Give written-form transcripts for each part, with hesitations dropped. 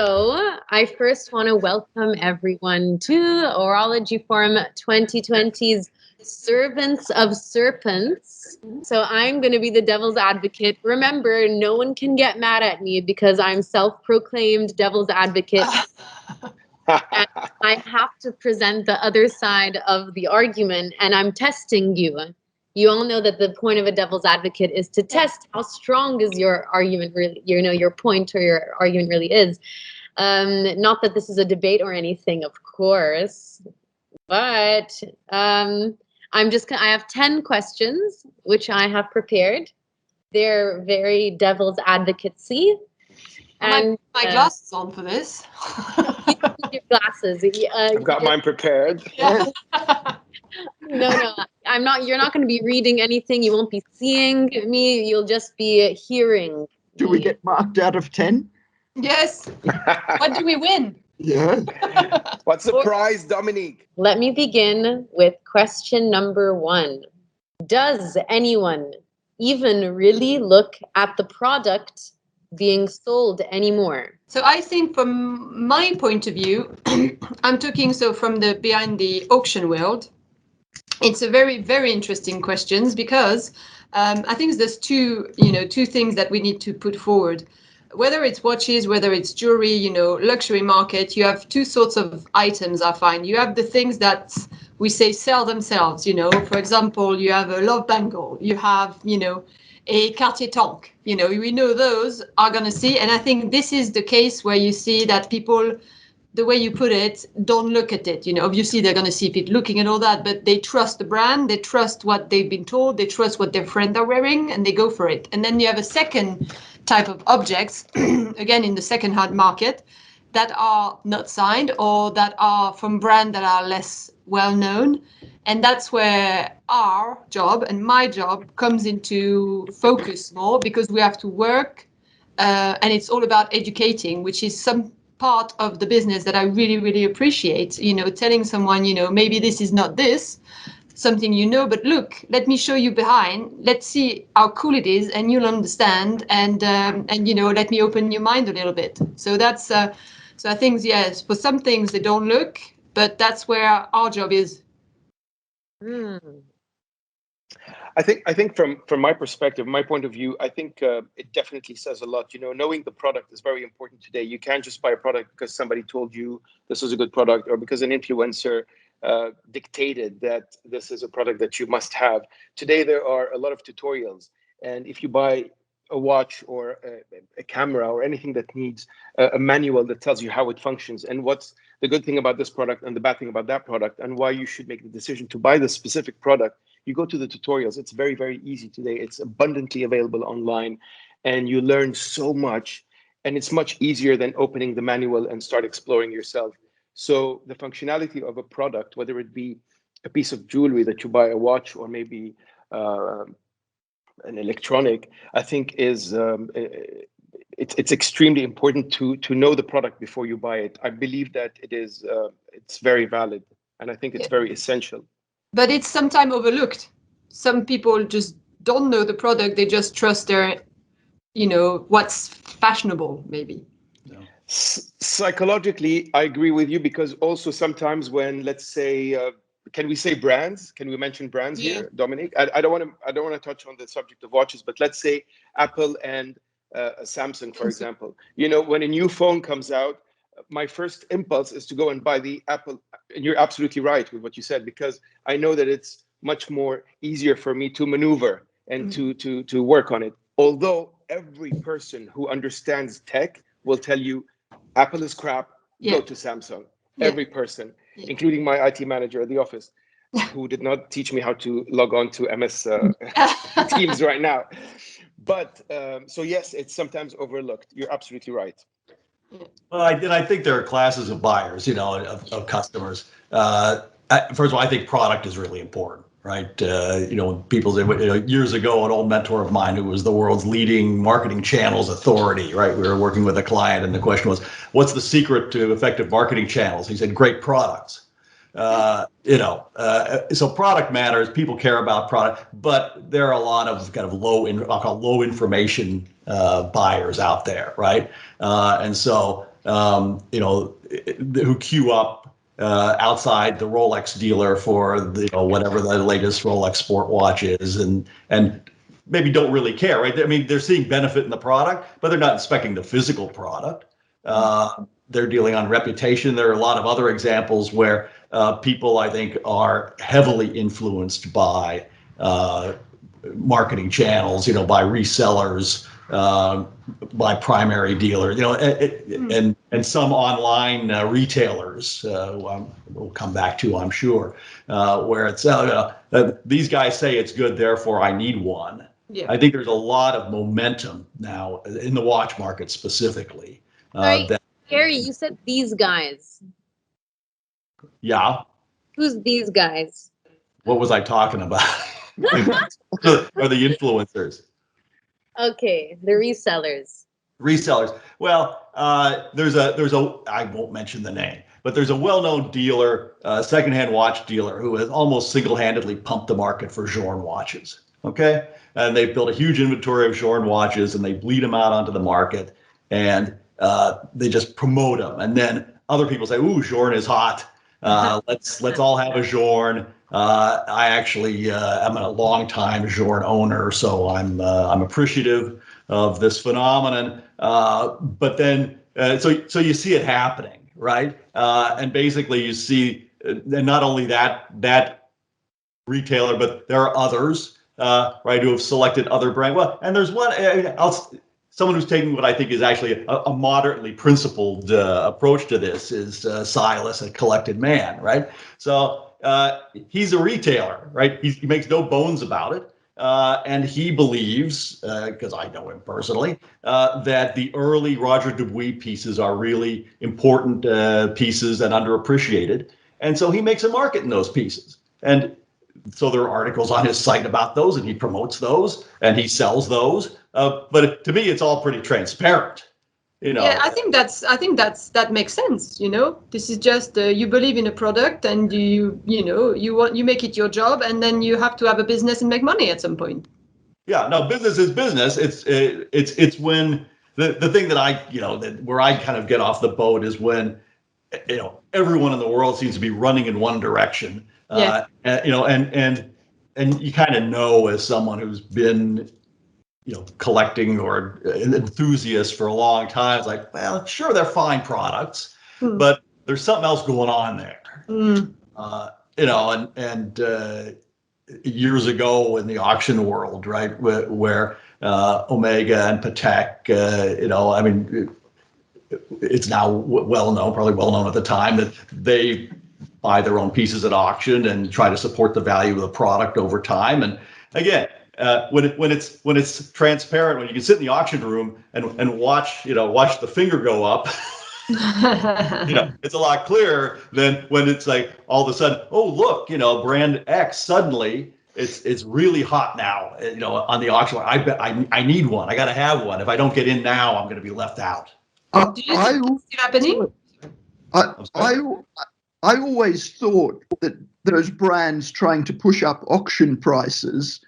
So I first want to welcome everyone to Horology Forum 2020's Servants of Serpents. So I'm going to be the devil's advocate. Remember, no one can get mad at me because I'm self-proclaimed devil's advocate. And I have to present the other side of the argument, and I'm testing you. You all know that the point of a devil's advocate is to test how strong is your argument really, your point or your argument really is. Not that this is a debate or anything, of course, but I have 10 questions which I have prepared. They're very devil's advocacy. And my glasses on for this. Your glasses. I've got mine prepared. Yeah. No, I'm not. You're not going to be reading anything. You won't be seeing me. You'll just be hearing. Do we get marked out of 10? Yes. What do we win? Yeah. What's the prize, Dominique? Let me begin with question number 1. Does anyone even really look at the product being sold anymore? So I think from my point of view, I'm talking from the behind the auction world. It's a very, very interesting questions because I think there's two things that we need to put forward. Whether it's watches, whether it's jewelry, luxury market, you have two sorts of items, I find. You have the things that we say sell themselves, For example, you have a love bangle, you have, a Cartier tank, we know those are going to see. And I think this is the case where you see that people, the way you put it, don't look at it. Obviously they're going to see people looking and all that, but they trust the brand, they trust what they've been told, they trust what their friends are wearing, and they go for it. And then you have a second type of objects, again, in the second-hand market, that are not signed or that are from brands that are less well-known. And that's where our job and my job comes into focus more, because we have to work, and it's all about educating, which is some part of the business that I really, really appreciate, telling someone, maybe this is not this, something but look, let me show you behind, let's see how cool it is, and you'll understand, and let me open your mind a little bit. So that's, so I think, yes, for some things they don't look, but that's where our job is. I think from my perspective, my point of view, I think it definitely says a lot. Knowing the product is very important today. You can't just buy a product because somebody told you this is a good product, or because an influencer dictated that this is a product that you must have. Today, there are a lot of tutorials. And if you buy a watch or a camera or anything that needs a manual that tells you how it functions and what's the good thing about this product and the bad thing about that product and why you should make the decision to buy this specific product, you go to the tutorials. It's very, very easy today. It's abundantly available online, and you learn so much, and it's much easier than opening the manual and start exploring yourself. So the functionality of a product, whether it be a piece of jewelry that you buy, a watch, or maybe an electronic, I think is it's extremely important to know the product before you buy it. I believe that it's very valid, and I think it's very essential. But it's sometimes overlooked. Some people just don't know the product. They just trust their, what's fashionable, maybe. Yeah. Psychologically, I agree with you, because also sometimes when, let's say, can we say brands? Can we mention brands here, Dominique? I don't want to touch on the subject of watches, but let's say Apple and Samsung, for example. When a new phone comes out, my first impulse is to go and buy the Apple. And you're absolutely right with what you said, because I know that it's much more easier for me to maneuver and to work on it. Although every person who understands tech will tell you Apple is crap, go to Samsung. Every person, including my IT manager at the office, who did not teach me how to log on to MS Teams right now. But so yes, it's sometimes overlooked. You're absolutely right. Well, I think there are classes of buyers, of customers. First of all, I think product is really important, right? People say, years ago, an old mentor of mine who was the world's leading marketing channels authority, right? We were working with a client, and the question was, what's the secret to effective marketing channels? He said, great products. So product matters. People care about product, but there are a lot of kind of low information buyers out there, right? And so who queue up outside the Rolex dealer for whatever the latest Rolex sport watch is, and maybe don't really care, right? I mean, they're seeing benefit in the product, but they're not inspecting the physical product. They're dealing on reputation. There are a lot of other examples where people, I think, are heavily influenced by marketing channels, by resellers, by primary dealers, and some online retailers. We'll come back to, I'm sure, where it's these guys say it's good, therefore I need one. Yeah. I think there's a lot of momentum now in the watch market specifically. Gary, you said these guys. Yeah. Who's these guys? What was I talking about? Are the influencers? Okay, the resellers. Resellers. Well, there's a I won't mention the name, but there's a well-known dealer, secondhand watch dealer, who has almost single-handedly pumped the market for Journe watches. Okay, and they've built a huge inventory of Journe watches, and they bleed them out onto the market, and they just promote them, and then other people say, "Ooh, Journe is hot. Let's all have a Journe." I actually am a long-time Journe owner, so I'm appreciative of this phenomenon. But then, so you see it happening, right? And basically, you see, and not only that retailer, but there are others, right, who have selected other brand. Well, and there's one. Someone who's taking what I think is actually a moderately principled approach to this is Silas, a Collected Man, right? So he's a retailer, right? He makes no bones about it. And he believes, because I know him personally, that the early Roger Dubuis pieces are really important pieces and underappreciated. And so he makes a market in those pieces. And so there are articles on his site about those, and he promotes those, and he sells those. But to me, it's all pretty transparent. Yeah, I think that makes sense. This is just you believe in a product, and you make it your job, and then you have to have a business and make money at some point. Yeah, no, business is business. It's when the thing that where I kind of get off the boat is when everyone in the world seems to be running in one direction. Yeah. And you kind of know, as someone who's been collecting or an enthusiast for a long time, it's like, well, sure, they're fine products, but there's something else going on there. Years ago in the auction world, right, where Omega and Patek, it's now probably well known at the time, that they buy their own pieces at auction and try to support the value of the product over time. And again, when it's transparent, when you can sit in the auction room and watch the finger go up, it's a lot clearer than when it's like all of a sudden, oh look, brand X suddenly it's really hot now, on the auction. I bet I need one. I got to have one. If I don't get in now, I'm going to be left out. Do you think it's still happening? I always thought that those brands trying to push up auction prices,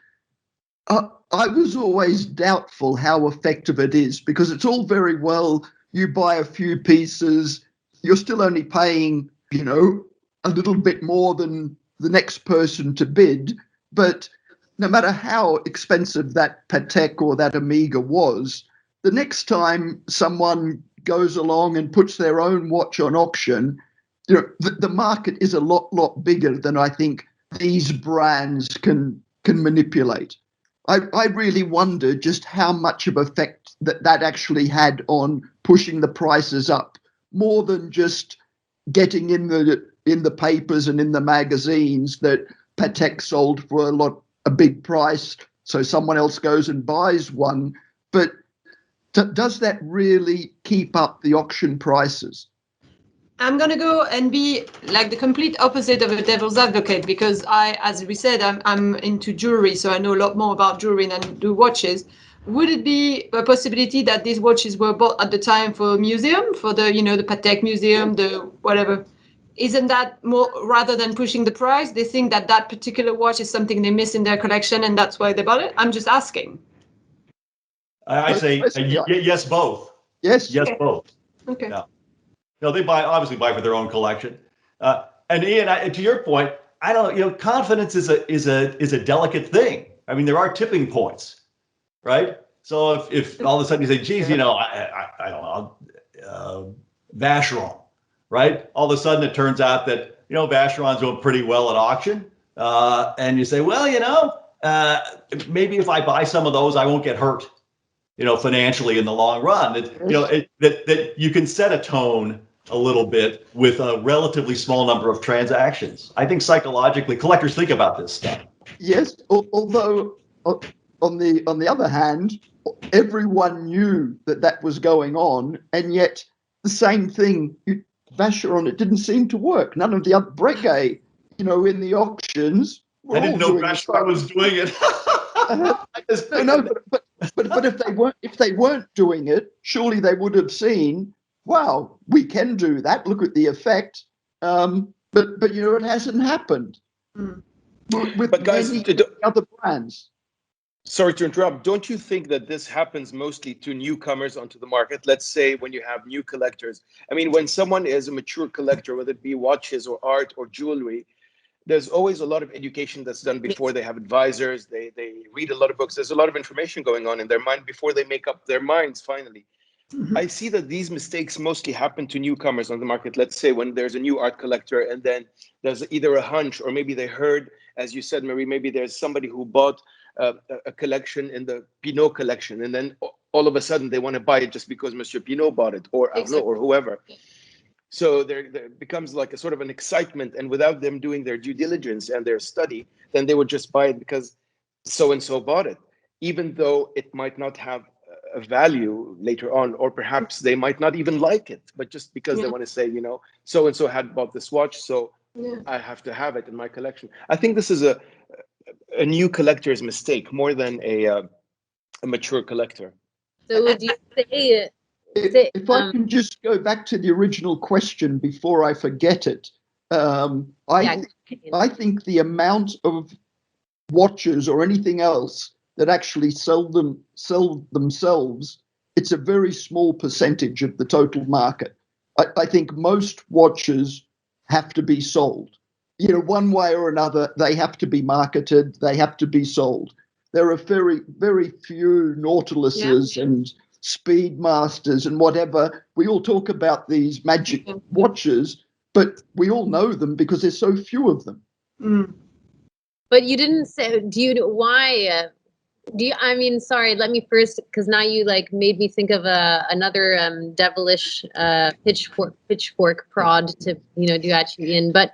I was always doubtful how effective it is, because it's all very well, you buy a few pieces, you're still only paying, a little bit more than the next person to bid. But no matter how expensive that Patek or that Omega was, the next time someone goes along and puts their own watch on auction, the market is a lot bigger than I think these brands can manipulate. I really wonder just how much of effect that actually had on pushing the prices up, more than just getting in the papers and in the magazines that Patek sold for a big price, so someone else goes and buys one. But does that really keep up the auction prices? I'm going to go and be like the complete opposite of a devil's advocate, because as we said, I'm into jewelry, so I know a lot more about jewelry than do watches. Would it be a possibility that these watches were bought at the time for a museum, for the the Patek Museum, the whatever? Isn't that more, rather than pushing the price, they think that particular watch is something they miss in their collection and that's why they bought it? I'm just asking. I say yes, both. Yes. Yes, both. Okay. Yeah. they obviously buy for their own collection. And Ian, to your point, I don't know, confidence is a delicate thing. I mean, there are tipping points, right? So if all of a sudden you say, geez, I don't know, Vacheron, right? All of a sudden it turns out that, Vacheron's doing pretty well at auction. And you say, well, maybe if I buy some of those, I won't get hurt, financially in the long run. That you can set a tone a little bit with a relatively small number of transactions. I think psychologically, collectors think about this stuff. Yes, although on the other hand, everyone knew that was going on, and yet the same thing, Vacheron, it didn't seem to work. None of the other Breguet, in the auctions, I didn't know Vacheron was doing it. But if they weren't doing it, surely they would have seen, wow, we can do that. Look at the effect. But it hasn't happened with guys, many other brands. Sorry to interrupt. Don't you think that this happens mostly to newcomers onto the market? Let's say when you have new collectors. I mean, when someone is a mature collector, whether it be watches or art or jewelry, there's always a lot of education that's done before. They have advisors, they read a lot of books. There's a lot of information going on in their mind before they make up their minds finally. Mm-hmm. I see that these mistakes mostly happen to newcomers on the market. Let's say when there's a new art collector and then there's either a hunch or maybe they heard, as you said, Marie, maybe there's somebody who bought a collection in the Pinot collection, and then all of a sudden they want to buy it just because Monsieur Pinot bought it, or Arnaud, or whoever. So there becomes like a sort of an excitement, and without them doing their due diligence and their study, then they would just buy it because so-and-so bought it, even though it might not have a value later on, or perhaps they might not even like it, but just because they want to say, so-and-so had bought this watch, so I have to have it in my collection. I think this is a new collector's mistake more than a mature collector. So would you say... If I can just go back to the original question before I forget it, I think the amount of watches or anything else that actually sell themselves, it's a very small percentage of the total market. I think most watches have to be sold. One way or another, they have to be marketed, they have to be sold. There are very, very few Nautiluses and Speedmasters and whatever. We all talk about these magic watches, but we all know them because there's so few of them. But you didn't say, sorry, let me first, because now you made me think of another devilish pitchfork prod to, do at you in. But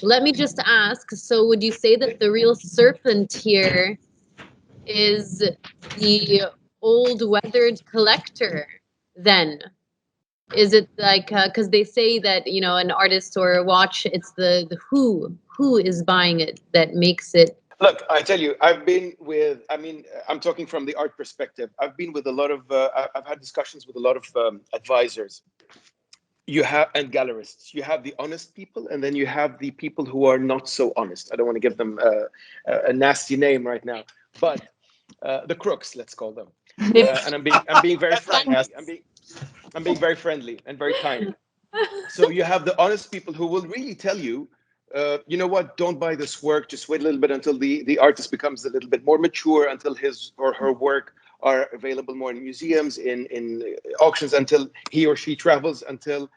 let me just ask, so would you say that the real serpent here is the old weathered collector then? Is it because they say that an artist or a watch, it's the who is buying it that makes it? Look, I tell you, I'm talking from the art perspective. I've been with a lot of I've had discussions with a lot of advisors and gallerists. You have the honest people, and then you have the people who are not so honest. I don't want to give them a nasty name right now, but the crooks, let's call them. And I'm being very friendly. I'm being very friendly and very kind. So you have the honest people who will really tell you, you know what, don't buy this work. Just wait a little bit until the artist becomes a little bit more mature, until his or her work are available more in museums, in auctions, until he or she travels, until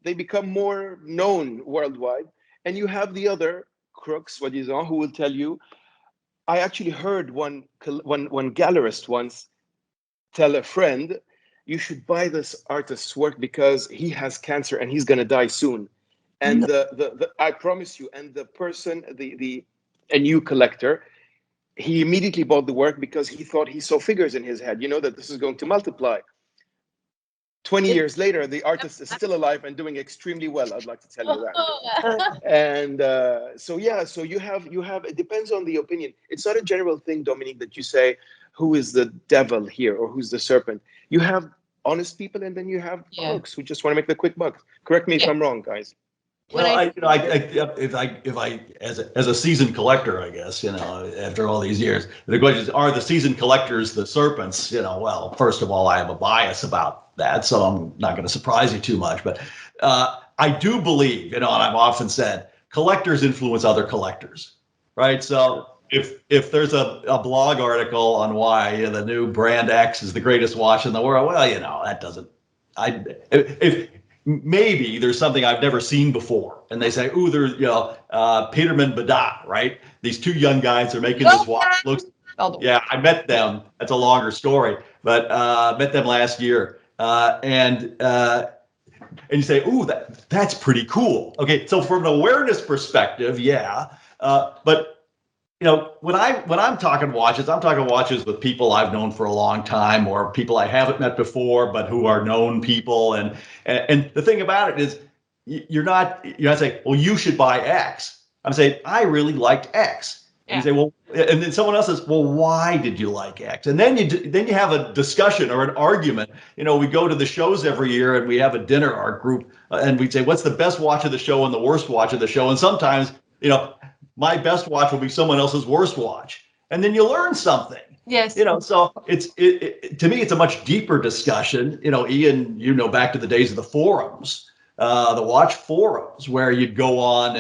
they become more known worldwide. And you have the other crooks, soi-disant, who will tell you, I actually heard one gallerist once tell a friend, you should buy this artist's work because he has cancer and he's going to die soon. And I promise you, and the person, a new collector, he immediately bought the work because he thought he saw figures in his head, that this is going to multiply. 20 years later, the artist is still alive and doing extremely well. I'd like to tell you that. And so you have, it depends on the opinion. It's not a general thing, Dominique, that you say, who is the devil here or who's the serpent? You have honest people, and then you have crooks who just want to make the quick buck. Correct me if I'm wrong, guys. if I as a seasoned collector, I guess, after all these years, the question is, are the seasoned collectors the serpents? Well, first of all, I have a bias about that, so I'm not going to surprise you too much. But I do believe, and I've often said, collectors influence other collectors, right? So if there's a blog article on why the new brand X is the greatest watch in the world, well, that doesn't. If maybe there's something I've never seen before, and they say, "Ooh, there's Peterman Badat, right? These two young guys are making this watch. Looks, yeah, I met them. That's a longer story, but met them last year, and you say, "Ooh, that's pretty cool." Okay, so from an awareness perspective, yeah, but. When I'm talking watches with people I've known for a long time, or people I haven't met before, but who are known people. And the thing about it is, you're not saying, well, you should buy X. I'm saying, I really liked X. And you say, well, and then someone else says, well, why did you like X? And then you have a discussion or an argument. We go to the shows every year and we have a dinner, our group, and we say, what's the best watch of the show and the worst watch of the show? And sometimes, my best watch will be someone else's worst watch, and then you learn something. Yes. So it to me, it's a much deeper discussion. Ian, back to the days of the forums, the watch forums, where you'd go on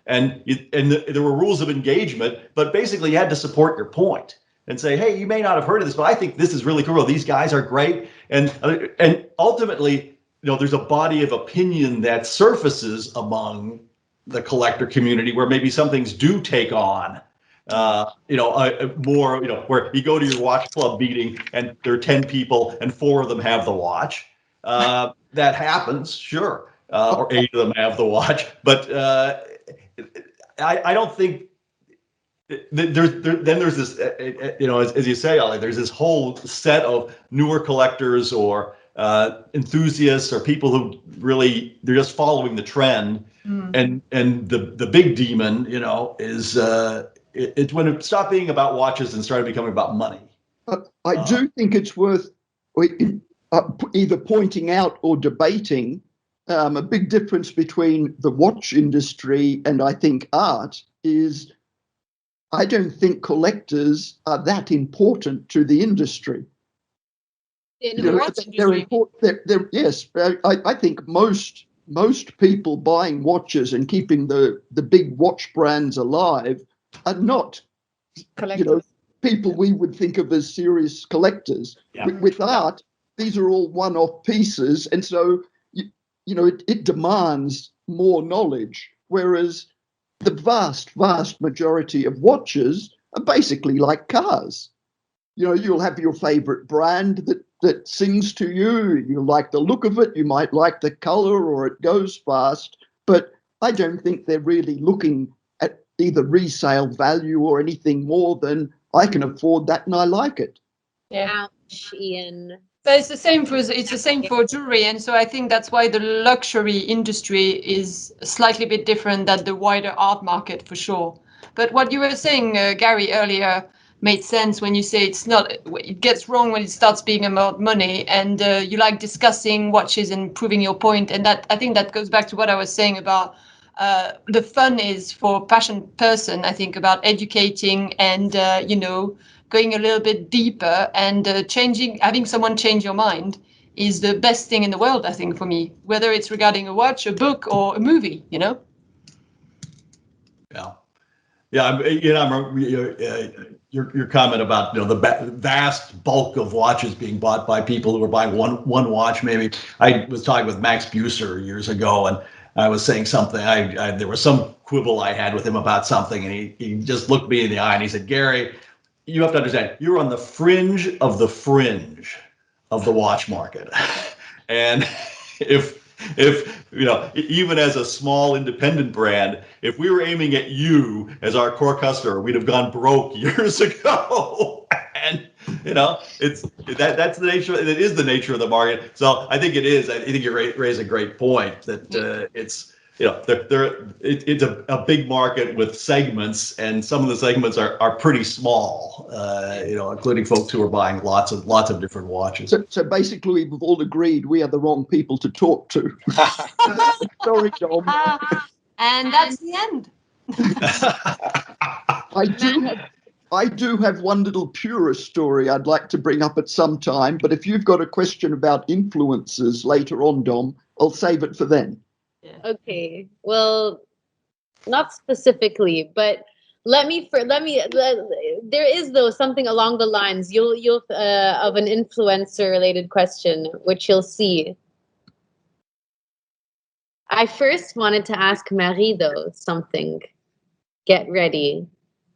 and there were rules of engagement, but basically you had to support your point and say, hey, you may not have heard of this, but I think this is really cool. These guys are great, and ultimately, there's a body of opinion that surfaces among the collector community where maybe some things do take on, more, where you go to your watch club meeting and there are 10 people and 4 of them have the watch. That happens, sure, or 8 of them have the watch, but I don't think there's this, as you say, Ollie, there's this whole set of newer collectors or enthusiasts or people who really, they're just following the trend. And the big demon, is it's when it stopped being about watches and started becoming about money. I do think it's worth either pointing out or debating a big difference between the watch industry and I think art is I don't think collectors are that important to the industry. They're important. Yes, I think most people buying watches and keeping the big watch brands alive are not, people we would think of as serious collectors. Yeah. With art, these are all one-off pieces, and so it demands more knowledge. Whereas the vast majority of watches are basically like cars. You'll have your favorite brand that sings to you. You like the look of it. You might like the color, or it goes fast. But I don't think they're really looking at either resale value or anything more than I can afford that and I like it. Yeah. Ouch, Ian. But it's the same for jewelry, and so I think that's why the luxury industry is slightly bit different than the wider art market for sure. But what you were saying, Gary, earlier made sense when you say it gets wrong when it starts being about money, and you like discussing watches and proving your point, and that I think that goes back to what I was saying about the fun is for a passionate person. I think about educating and going a little bit deeper and having someone change your mind is the best thing in the world, I think, for me, whether it's regarding a watch, a book, or a movie, Yeah. Your comment about the vast bulk of watches being bought by people who are buying one watch. Maybe I was talking with Max Buser years ago, and I was saying something. There was some quibble I had with him about something, and he just looked me in the eye and he said, "Gary, you have to understand, you're on the fringe of the watch market, and if even as a small independent brand, if we were aiming at you as our core customer, we'd have gone broke years ago." And that's the nature. It is the nature of the market. So I think it is. I think you raise a great point that it's it's a big market with segments, and some of the segments are pretty small. Including folks who are buying lots of different watches. So basically, we've all agreed we are the wrong people to talk to. Sorry, Dom. And that's the end. I do have one little purist story I'd like to bring up at some time, but if you've got a question about influencers later on, Dom, I'll save it for then. Okay. Well, not specifically, but there is though something along the lines you'll of an influencer related question, which you'll see. I first wanted to ask Marie though something. Get ready.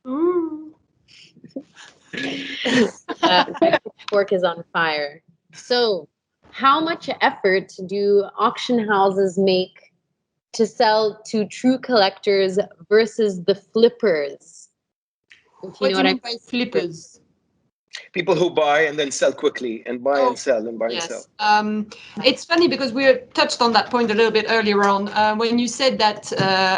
Ooh. Fork is on fire. So, how much effort do auction houses make to sell to true collectors versus the flippers? What do you mean by flippers? People who buy and then sell quickly, and buy and sell, and buy and sell. It's funny because we touched on that point a little bit earlier on when you said that,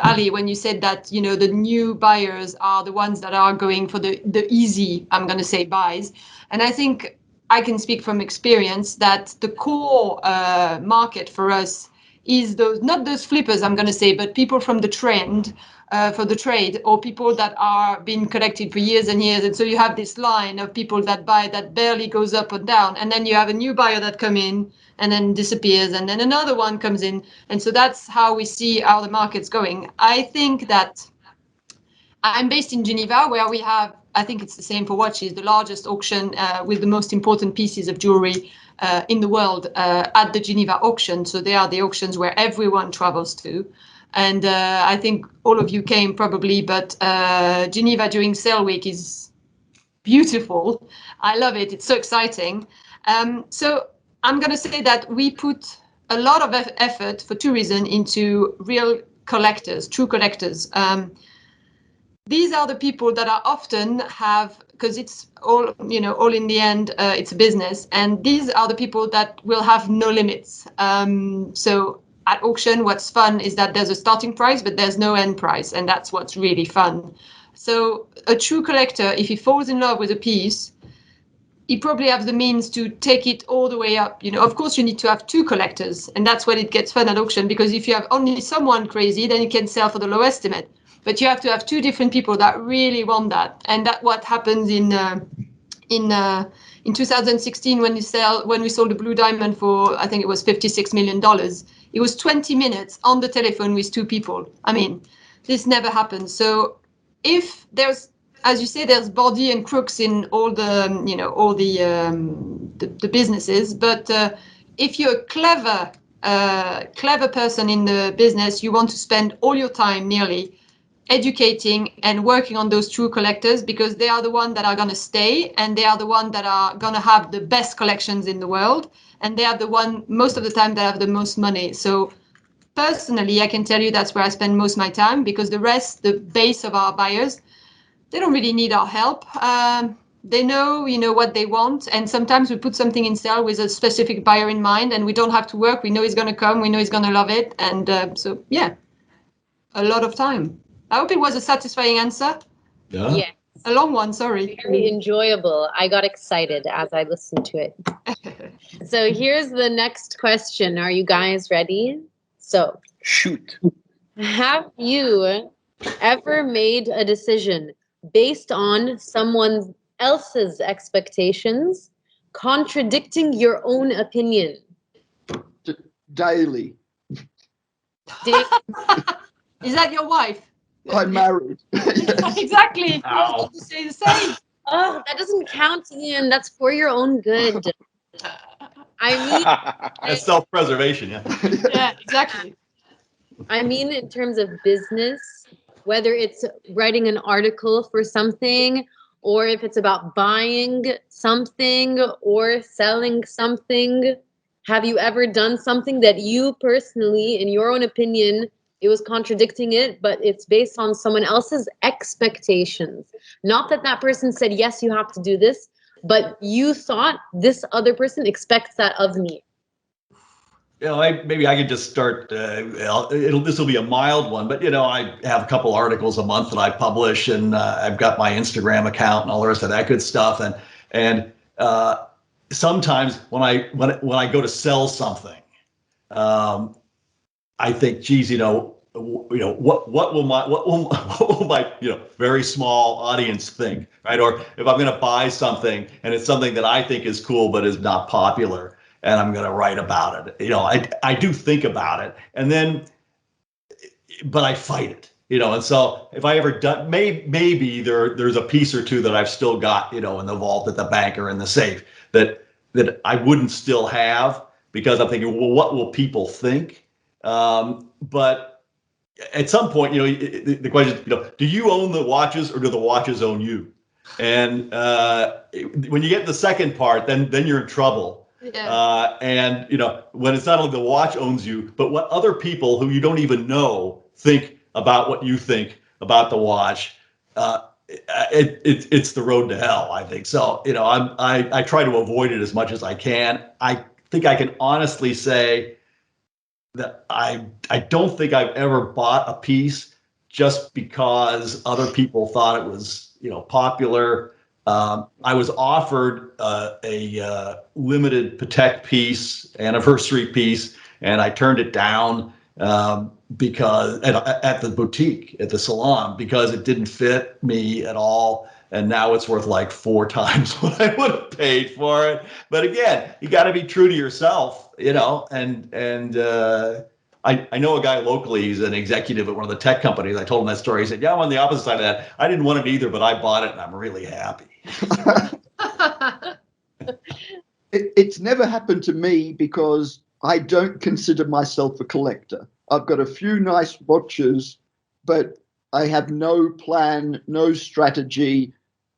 Ali, when you said that, you know, the new buyers are the ones that are going for the easy, I'm going to say, buys. And I think I can speak from experience that the core market for us is those, not those flippers, I'm going to say, but people from the trend, for the trade, or people that are being collected for years and years. And so you have this line of people that buy that barely goes up or down. And then you have a new buyer that come in and then disappears. And then another one comes in. And so that's how we see how the market's going. I think that I'm based in Geneva, where we have, I think it's the same for watches, the largest auction with the most important pieces of jewelry in the world at the Geneva auction. So they are the auctions where everyone travels to. And I think all of you came probably, but Geneva during sale week is beautiful. I love it. It's so exciting. So I'm going to say that we put a lot of effort for two reasons into real collectors, true collectors. These are the people that are often have, because it's all, you know, all in the end, it's a business. And these are the people that will have no limits. So at auction, what's fun is that there's a starting price, but there's no end price. And that's what's really fun. So a true collector, if he falls in love with a piece, he probably has the means to take it all the way up. You know, of course, you need to have two collectors. And that's when it gets fun at auction, because if you have only someone crazy, then you can sell for the low estimate. But you have to have two different people that really want that. And that's what happens in 2016 when we sold the Blue Diamond for, I think it was $56 million. It was 20 minutes on the telephone with two people. I mean, this never happens. So if there's, as you say, there's body and crooks in all the, you know, all the businesses. But if you're a clever person in the business, you want to spend all your time nearly educating and working on those true collectors, because they are the ones that are going to stay, and they are the ones that are going to have the best collections in the world, and they are the one most of the time that have the most money. So personally, I can tell you that's where I spend most of my time, because the rest, the base of our buyers, they don't really need our help. They know, you know, what they want, and sometimes we put something in sale with a specific buyer in mind, and we don't have to work. We know he's going to come. We know he's going to love it, and so yeah, a lot of time. I hope it was a satisfying answer. Yeah. Yes. A long one, sorry. Very enjoyable. I got excited as I listened to it. So here's the next question. Are you guys ready? So, Shoot. have you ever made a decision based on someone else's expectations, contradicting your own opinion? Daily. Is that your wife? I'm married. Yes. Exactly. I was going to say the same. Oh, that doesn't count, Ian. That's for your own good. I mean, That's self-preservation, yeah. Yeah, exactly. I mean, in terms of business, whether it's writing an article for something, or if it's about buying something or selling something, have you ever done something that you personally, in your own opinion, it was contradicting it, but it's based on someone else's expectations? Not that that person said, yes, you have to do this, but you thought this other person expects that of me. You know, maybe I could just start. This will be a mild one, but you know, I have a couple articles a month that I publish, and I've got my Instagram account and all the rest of that good stuff. And sometimes when I go to sell something, I think, geez, you know, what will my very small audience think, right? Or if I'm going to buy something and it's something that I think is cool but is not popular, and I'm going to write about it, I do think about it, and then, but I fight it, and so if I ever done, maybe there's a piece or two that I've still got, in the vault at the bank or in the safe that I wouldn't still have, because I'm thinking, well, what will people think? But at some point, the question is, do you own the watches or do the watches own you? And when you get the second part, then you're in trouble. Yeah. And when it's not only the watch owns you, but what other people who you don't even know think about what you think about the watch, it's the road to hell, I think. So I try to avoid it as much as I can. I think I can honestly say that I don't think I've ever bought a piece just because other people thought it was popular. I was offered a limited Patek piece, anniversary piece, and I turned it down because at the boutique, at the salon, because it didn't fit me at all. And now it's worth like 4 times what I would have paid for it. But again, you got to be true to yourself, and I know a guy locally, he's an executive at one of the tech companies. I told him that story. He said, yeah, I'm on the opposite side of that. I didn't want it either, but I bought it and I'm really happy. It's never happened to me because I don't consider myself a collector. I've got a few nice watches, but I have no plan, no strategy.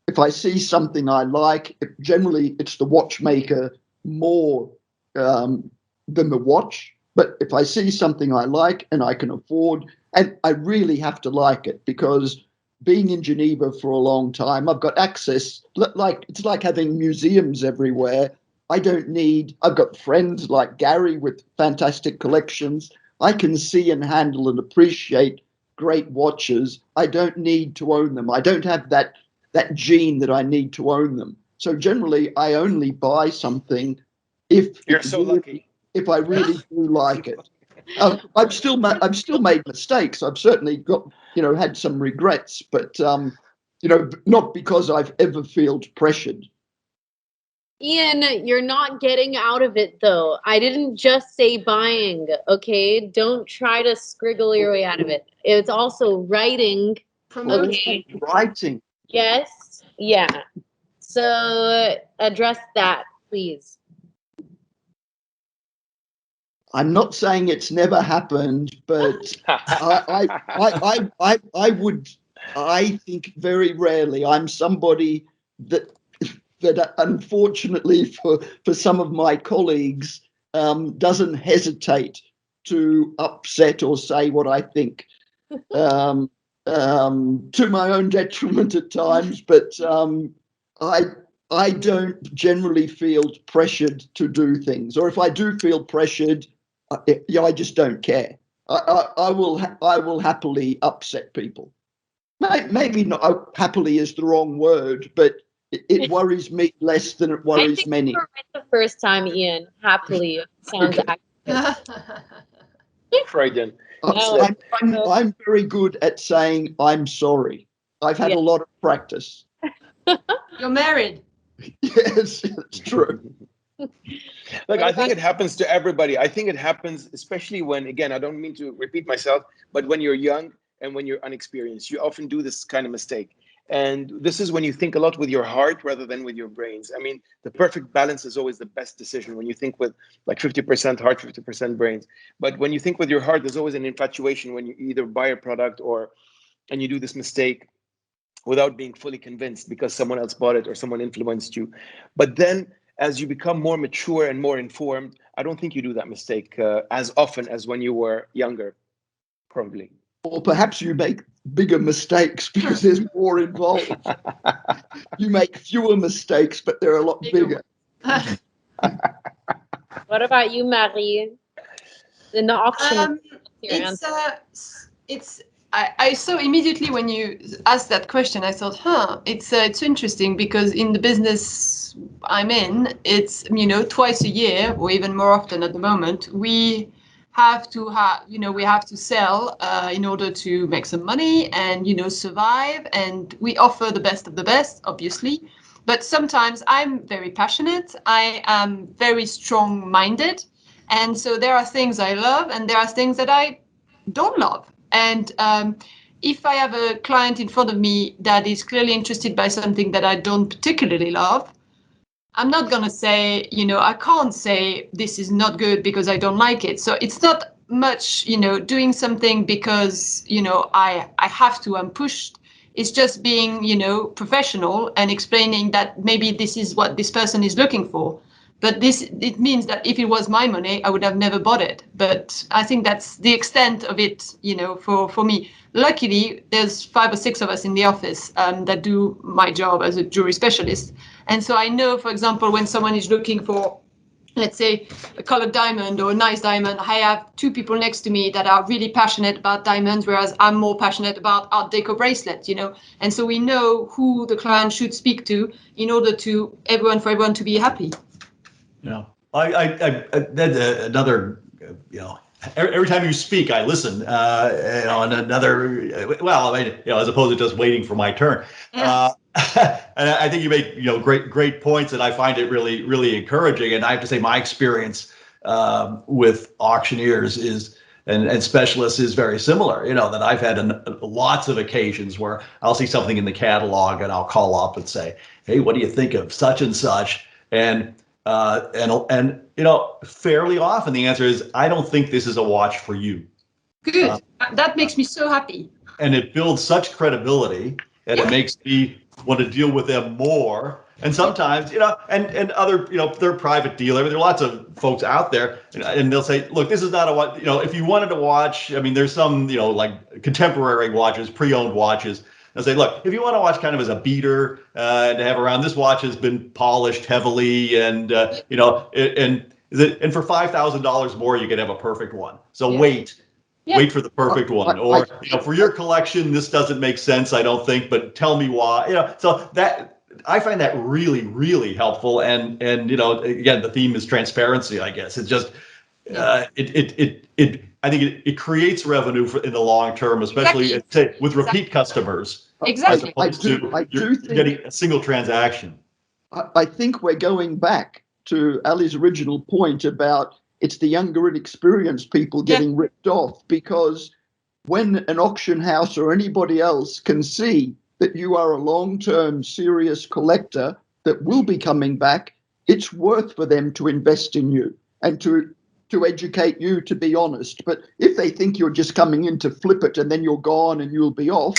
If I see something I like, generally it's the watchmaker more than the watch. But if I see something I like and I can afford, and I really have to like it, because being in Geneva for a long time, I've got access, it's like having museums everywhere. I've got friends like Gary with fantastic collections. I can see and handle and appreciate great watches. I don't need to own them. I don't have that gene that I need to own them. So generally, I only buy something if lucky. If I really do like it. I've still made mistakes. I've certainly got had some regrets, but not because I've ever felt pressured. Ian, you're not getting out of it, though. I didn't just say buying, okay? Don't try to scriggle your way out of it. It's also writing. Okay. Writing. Yes. Yeah. So address that, please. I'm not saying it's never happened, but I think very rarely. I'm somebody that unfortunately for some of my colleagues doesn't hesitate to upset or say what I think, to my own detriment at times. But I don't generally feel pressured to do things, or if I do feel pressured, I just don't care. I will happily upset people. Maybe not happily is the wrong word, but it worries me less than it worries I think many. you were right the first time, Ian. Happily sounds accurate. Freudian. I'm very good at saying I'm sorry. I've had a lot of practice. You're married. Yes, it's true. Look, I think it happens to everybody. I think it happens, especially when, again, I don't mean to repeat myself, but when you're young and when you're unexperienced, you often do this kind of mistake. And this is when you think a lot with your heart rather than with your brains. I mean, the perfect balance is always the best decision when you think with like 50% heart, 50% brains. But when you think with your heart, there's always an infatuation when you either buy a product and you do this mistake without being fully convinced because someone else bought it or someone influenced you. But then as you become more mature and more informed, I don't think you do that mistake as often as when you were younger, probably. Or perhaps you make bigger mistakes because there's more involved. You make fewer mistakes, but they're a lot bigger. What about you, Marie? In the auction, I saw immediately when you asked that question, I thought, it's interesting because in the business I'm in, it's twice a year or even more often at the moment, we have to we have to sell in order to make some money and, survive. And we offer the best of the best, obviously. But sometimes I'm very passionate. I am very strong-minded. And so there are things I love and there are things that I don't love. And if I have a client in front of me that is clearly interested by something that I don't particularly love, I'm not going to say, I can't say this is not good because I don't like it. So it's not much, doing something because, I have to, I'm pushed. It's just being, professional and explaining that maybe this is what this person is looking for. But it means that if it was my money, I would have never bought it. But I think that's the extent of it, for me. Luckily, there's 5 or 6 of us in the office that do my job as a jewelry specialist. And so I know, for example, when someone is looking for, let's say, a colored diamond or a nice diamond, I have 2 people next to me that are really passionate about diamonds, whereas I'm more passionate about Art Deco bracelets, And so we know who the client should speak to in order for everyone to be happy. Yeah, I then another, every time you speak, I listen, on another, well, as opposed to just waiting for my turn. Yes. And I think you make, great points, and I find it really, really encouraging. And I have to say, my experience with auctioneers and specialists is very similar. That I've had lots of occasions where I'll see something in the catalog and I'll call up and say, hey, what do you think of such and such? And fairly often the answer is, I don't think this is a watch for you. Good. That makes me so happy. And it builds such credibility, and it makes me want to deal with them more. And sometimes, and other, they're private dealer. There are lots of folks out there, and they'll say, look, this is not a watch. If you wanted to watch, there's some, like contemporary watches, pre-owned watches. They'll say, look, if you want to watch kind of as a beater and to have around, this watch has been polished heavily, and and for $5,000 more, you can have a perfect one. So wait for the perfect one. Or for your collection, this doesn't make sense, I don't think, but tell me why. So that I find that really, really helpful. And again, the theme is transparency, I guess. It's just I think it creates revenue in the long term, especially with repeat customers. Exactly. As opposed to getting a single transaction. I think we're going back to Ali's original point about it's the younger and experienced people getting ripped off, because when an auction house or anybody else can see that you are a long-term serious collector that will be coming back, it's worth for them to invest in you and to educate you, to be honest. But if they think you're just coming in to flip it and then you're gone and you'll be off,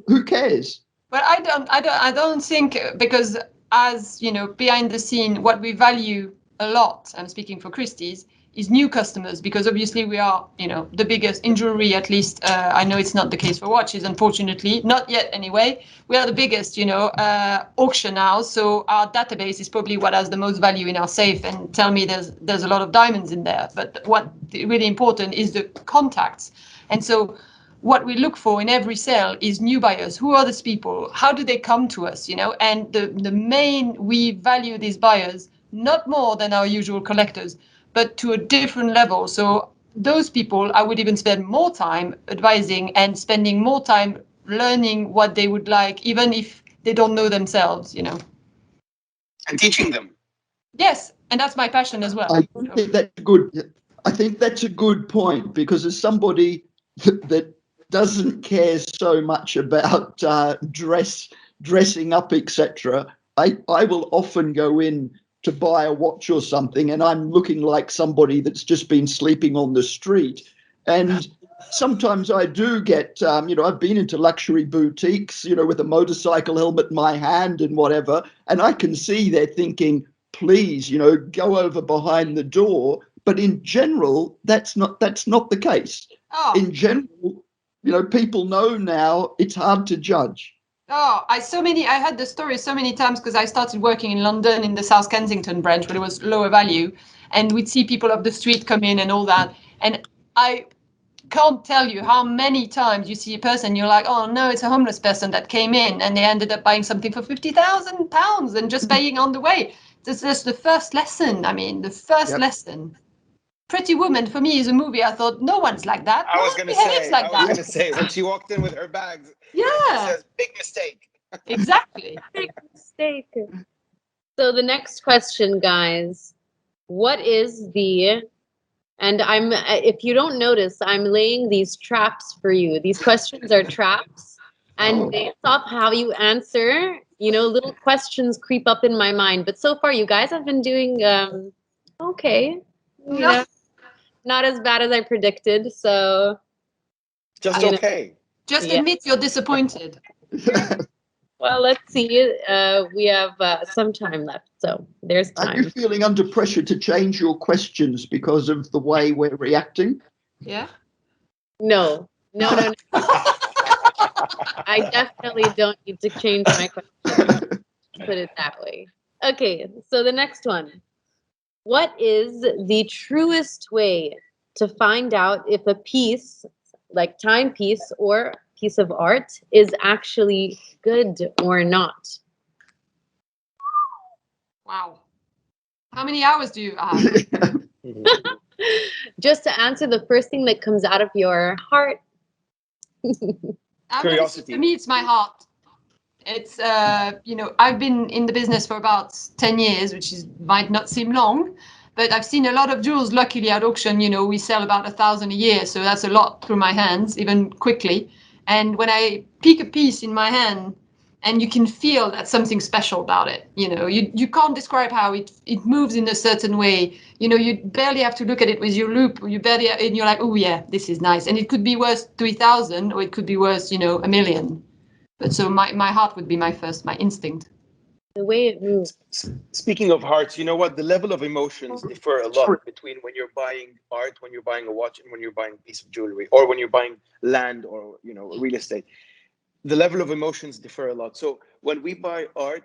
who cares? But I don't think, because as behind the scene, what we value a lot, I'm speaking for Christie's, is new customers, because obviously we are, the biggest in jewelry, at least. I know it's not the case for watches, unfortunately, not yet anyway. We are the biggest, auction house. So our database is probably what has the most value in our safe. And tell me there's a lot of diamonds in there. But what really important is the contacts. And so what we look for in every sale is new buyers. Who are these people? How do they come to us? And we value these buyers not more than our usual collectors, but to a different level. So those people, I would even spend more time advising and spending more time learning what they would like, even if they don't know themselves, And teaching them. Yes, and that's my passion as well. I think that's good. I think that's a good point, because as somebody that doesn't care so much about dressing up, etc., I will often go in to buy a watch or something, and I'm looking like somebody that's just been sleeping on the street. And sometimes I do get, I've been into luxury boutiques, with a motorcycle helmet in my hand and whatever, and I can see they're thinking, please, go over behind the door. But in general, that's not the case. Oh. In general, people know now it's hard to judge. Oh, I heard the story so many times, because I started working in London in the South Kensington branch, where it was lower value, and we'd see people off the street come in and all that. And I can't tell you how many times you see a person, you're like, oh no, it's a homeless person that came in, and they ended up buying something for £50,000 and just paying on the way. This is the first lesson. I mean, the first lesson. Pretty Woman for me is a movie. I thought no one's like that. I No was one gonna behaves say, like that. when she walked in with her bags, it Yeah, says big mistake. exactly. Big mistake. So the next question, guys, what is the, and if you don't notice, I'm laying these traps for you. These questions are traps. And based off how you answer, little questions creep up in my mind. But so far, you guys have been doing okay. Not as bad as I predicted. So Just okay. Just Yeah. admit you're disappointed. Well, let's see. We have some time left, so there's Are you time. feeling under pressure to change your questions because of the way we're reacting? Yeah. No. I definitely don't need to change my question. Put it that way. Okay, so the next one. What is the truest way to find out if a piece, like timepiece or piece of art, is actually good or not? Wow. How many hours do you have? Just to answer the first thing that comes out of your heart. Curiosity. For me, it's my heart. It's I've been in the business for about 10 years, which might not seem long, but I've seen a lot of jewels. Luckily, at auction, we sell about 1,000 a year, so that's a lot through my hands, even quickly. And when I pick a piece in my hand, and you can feel that something special about it, you can't describe how it moves in a certain way. You barely have to look at it with your loupe. And you're like, oh yeah, this is nice, and it could be worth 3,000, or it could be worth $1 million. But so my heart would be my instinct. The way it moves. Speaking of hearts, you know what? The level of emotions differ a lot between when you're buying art, when you're buying a watch, and when you're buying a piece of jewelry, or when you're buying land or real estate. The level of emotions differ a lot. So when we buy art,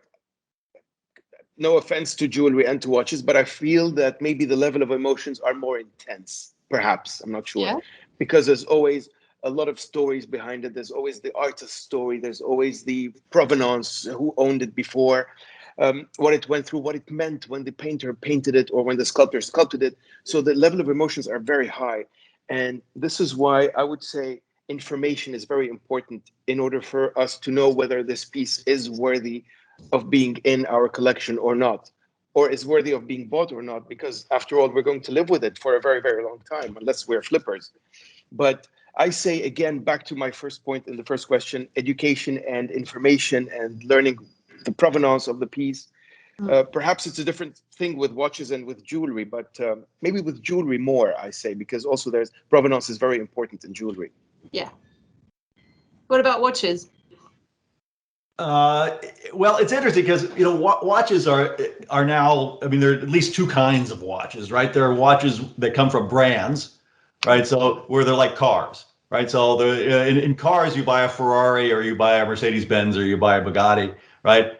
no offense to jewelry and to watches, but I feel that maybe the level of emotions are more intense. Perhaps, I'm not sure, because there's always a lot of stories behind it. There's always the artist's story. There's always the provenance, who owned it before, what it went through, what it meant when the painter painted it or when the sculptor sculpted it. So the level of emotions are very high. And this is why I would say information is very important in order for us to know whether this piece is worthy of being in our collection or not, or is worthy of being bought or not, because after all, we're going to live with it for a very, very long time, unless we're flippers. But I say again, back to my first point in the first question, education and information and learning the provenance of the piece. Perhaps it's a different thing with watches and with jewelry, but maybe with jewelry more, I say, because also there's provenance is very important in jewelry. Yeah. What about watches? Well, it's interesting because watches are now. I mean, there are at least two kinds of watches, right? There are watches that come from brands, right? So where they're like cars, right? So in cars, you buy a Ferrari or you buy a Mercedes-Benz or you buy a Bugatti, right?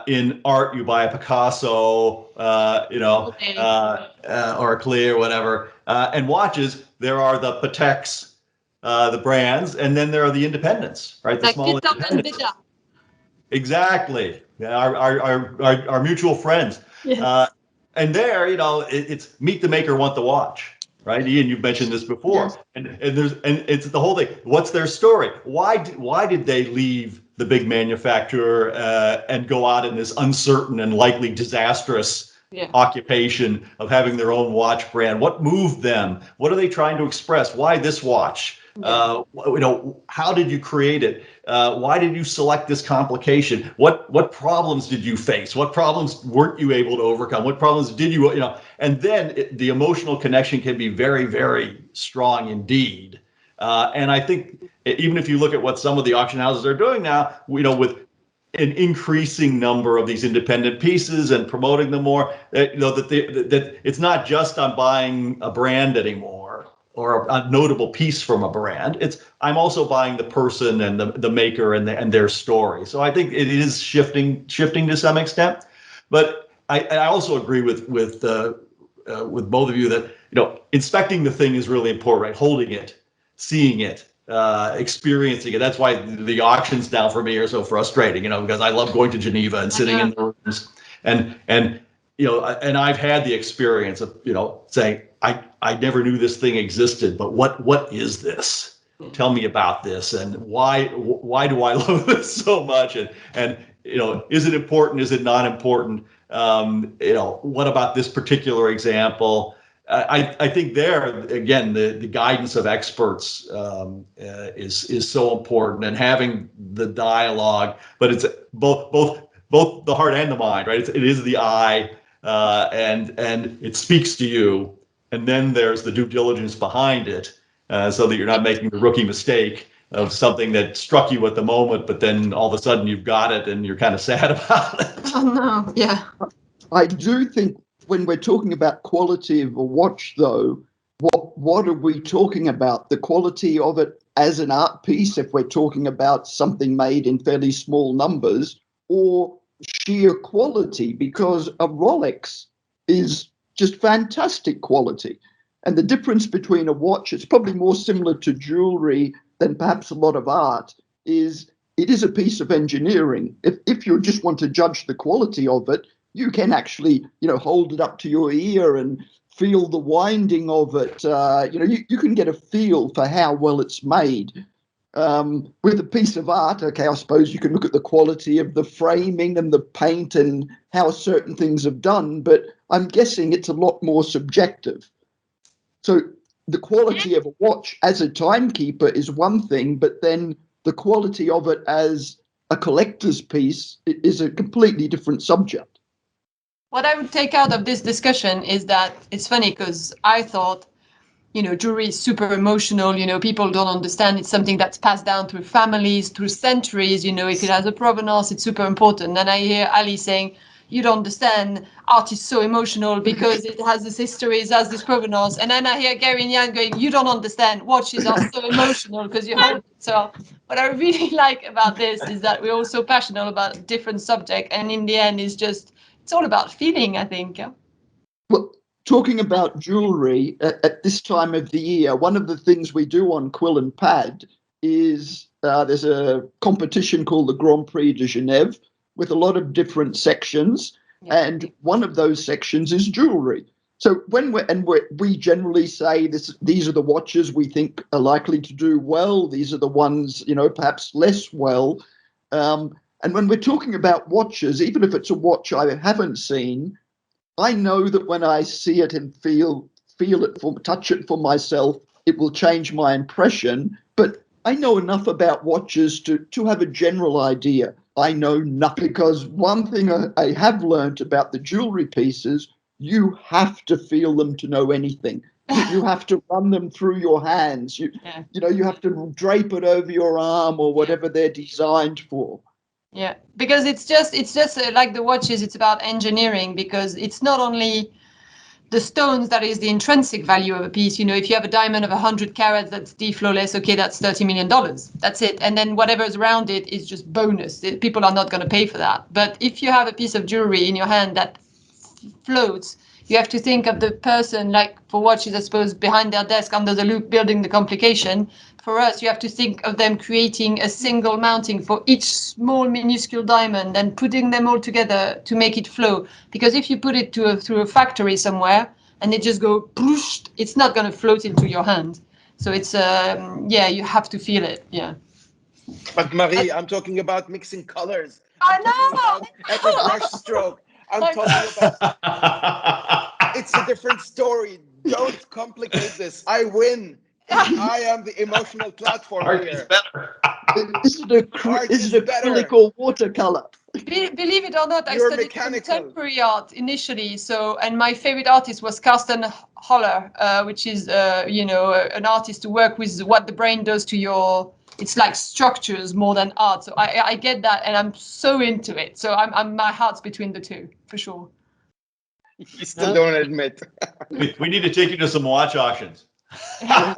In art, you buy a Picasso, or a Klee or whatever. And watches, there are the Pateks, the brands, and then there are the independents, right? The Like small independents. Exactly. Our mutual friends. Yes. And there, it's meet the maker, want the watch, right? Ian, you've mentioned this before. Yes. And it's the whole thing. What's their story? Why did they leave the big manufacturer and go out in this uncertain and likely disastrous occupation of having their own watch brand? What moved them? What are they trying to express? Why this watch? How did you create it? Why did you select this complication? What problems did you face? What problems weren't you able to overcome? What problems did you, and then the emotional connection can be very, very strong indeed. And I think even if you look at what some of the auction houses are doing now, with an increasing number of these independent pieces and promoting them more, that it's not just on buying a brand anymore, or a notable piece from a brand. I'm also buying the person and the maker and their story. So I think it is shifting to some extent. But I also agree with both of you that inspecting the thing is really important, right? Holding it, seeing it, experiencing it. That's why the auctions now for me are so frustrating, because I love going to Geneva and sitting in the rooms and and I've had the experience of, saying, I never knew this thing existed, but what is this? Tell me about this, and why do I love this so much? And is it important? Is it not important? What about this particular example? I think there again, the guidance of experts is so important, and having the dialogue. But it's both the heart and the mind, right? It is the eye, and it speaks to you, and then there's the due diligence behind it, so that you're not making the rookie mistake of something that struck you at the moment, but then all of a sudden you've got it and you're kind of sad about it. Oh no, yeah. I do think when we're talking about quality of a watch, though, what are we talking about? The quality of it as an art piece, if we're talking about something made in fairly small numbers, or sheer quality, because a Rolex is just fantastic quality. And the difference between a watch, it's probably more similar to jewelry than perhaps a lot of art, is it is a piece of engineering. If you just want to judge the quality of it, you can actually, hold it up to your ear and feel the winding of it. You can get a feel for how well it's made. With a piece of art, okay, I suppose you can look at the quality of the framing and the paint and how certain things have done, but I'm guessing it's a lot more subjective. So the quality of a watch as a timekeeper is one thing, but then the quality of it as a collector's piece is a completely different subject. What I would take out of this discussion is that it's funny because I thought, jewelry is super emotional. People don't understand. It's something that's passed down through families, through centuries. If it has a provenance, it's super important. And I hear Ali saying, you don't understand. Art is so emotional because it has this history, it has this provenance. And then I hear Gary and Jan going, you don't understand. Watches are so emotional because you hold it. So what I really like about this is that we're all so passionate about a different subject. And in the end, it's all about feeling, I think. Yeah? Well, talking about jewelry at this time of the year, one of the things we do on Quill and Pad is there's a competition called the Grand Prix de Genève with a lot of different sections, and one of those sections is jewelry. So we generally say these are the watches we think are likely to do well. These are the ones, perhaps less well. And when we're talking about watches, even if it's a watch I haven't seen, I know that when I see it and feel it, touch it for myself, it will change my impression. But I know enough about watches to have a general idea. I know nothing, because one thing I have learned about the jewelry pieces, you have to feel them to know anything. You have to run them through your hands. You have to drape it over your arm or whatever they're designed for. Yeah, because it's just like the watches, it's about engineering, because it's not only the stones that is the intrinsic value of a piece. If you have a diamond of 100 carats that's D-flawless, okay, that's $30 million. That's it. And then whatever's around it is just bonus. People are not going to pay for that. But if you have a piece of jewelry in your hand that floats, you have to think of the person, like for watches, I suppose, behind their desk under the loop building the complication. For us, you have to think of them creating a single mounting for each small minuscule diamond and putting them all together to make it flow. Because if you put it through a factory somewhere and they just go, poosh, it's not going to float into your hand. So it's, you have to feel it. Yeah. But Marie, I'm talking about mixing colors. I know. Every brush stroke. I'm talking about. It's a different story. Don't complicate this. I win. I am the emotional platform here. Is it acrylic or watercolor? Believe it or not, I studied contemporary art initially. And my favorite artist was Carsten Holler, which is, an artist to work with what the brain does to your. It's like structures more than art. So I get that, and I'm so into it. So my heart's between the two, for sure. You still don't admit. We need to take you to some watch auctions. I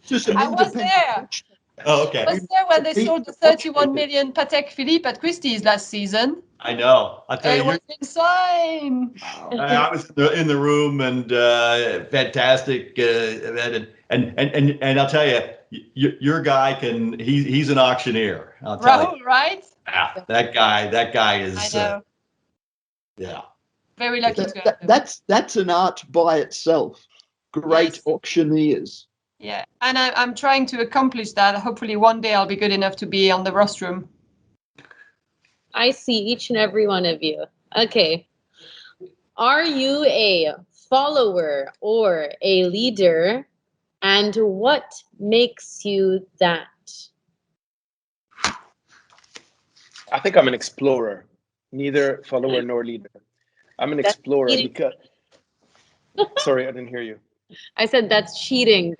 was there. Oh, okay. I was there when they sold the 31 million Patek Philippe at Christie's last season. I know. I'll tell you. It was insane. I was in the room, and fantastic. And I'll tell you, your guy he's an auctioneer. I'll tell you. Rahul, right? Yeah, that guy is. I know. Yeah. Very lucky to have them. That's an art by itself. Great auctioneers. Yeah, and I'm trying to accomplish that. Hopefully one day I'll be good enough to be on the rostrum. I see each and every one of you. Okay. Are you a follower or a leader? And what makes you that? I think I'm an explorer, neither follower nor leader. I'm an explorer because. Sorry, I didn't hear you. I said that's cheating.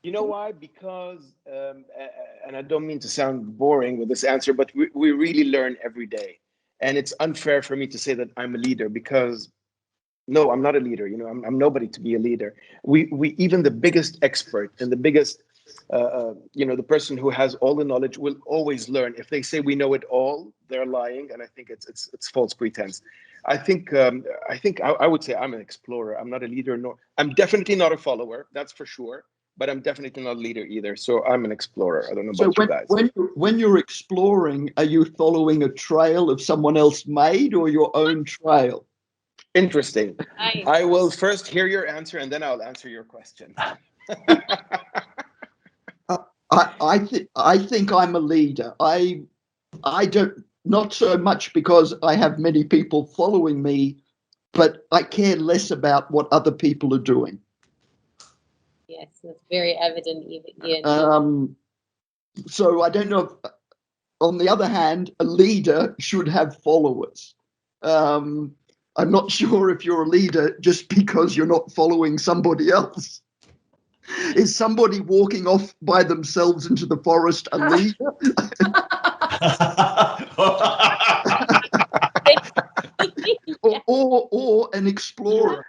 You know why? Because, and I don't mean to sound boring with this answer, but we really learn every day. And it's unfair for me to say that I'm a leader because, no, I'm not a leader. You know, I'm nobody to be a leader. We even the biggest expert and the biggest, you know, the person who has all the knowledge will always learn. If they say we know it all, they're lying, and I think it's false pretense. I think I would say I'm an explorer. I'm not a leader, nor I'm definitely not a follower. That's for sure. But I'm definitely not a leader either. So I'm an explorer. I don't know about you guys. When you're exploring, are you following a trail of someone else made or your own trail? Interesting. Nice. I will first hear your answer and then I'll answer your question. I think I'm a leader. I don't, not so much because I have many people following me, but I care less about what other people are doing. Yes, that's very evident, Ian. So I don't know if, on the other hand, a leader should have followers. I'm not sure if you're a leader just because you're not following somebody else. Is somebody walking off by themselves into the forest a leader? or an explorer?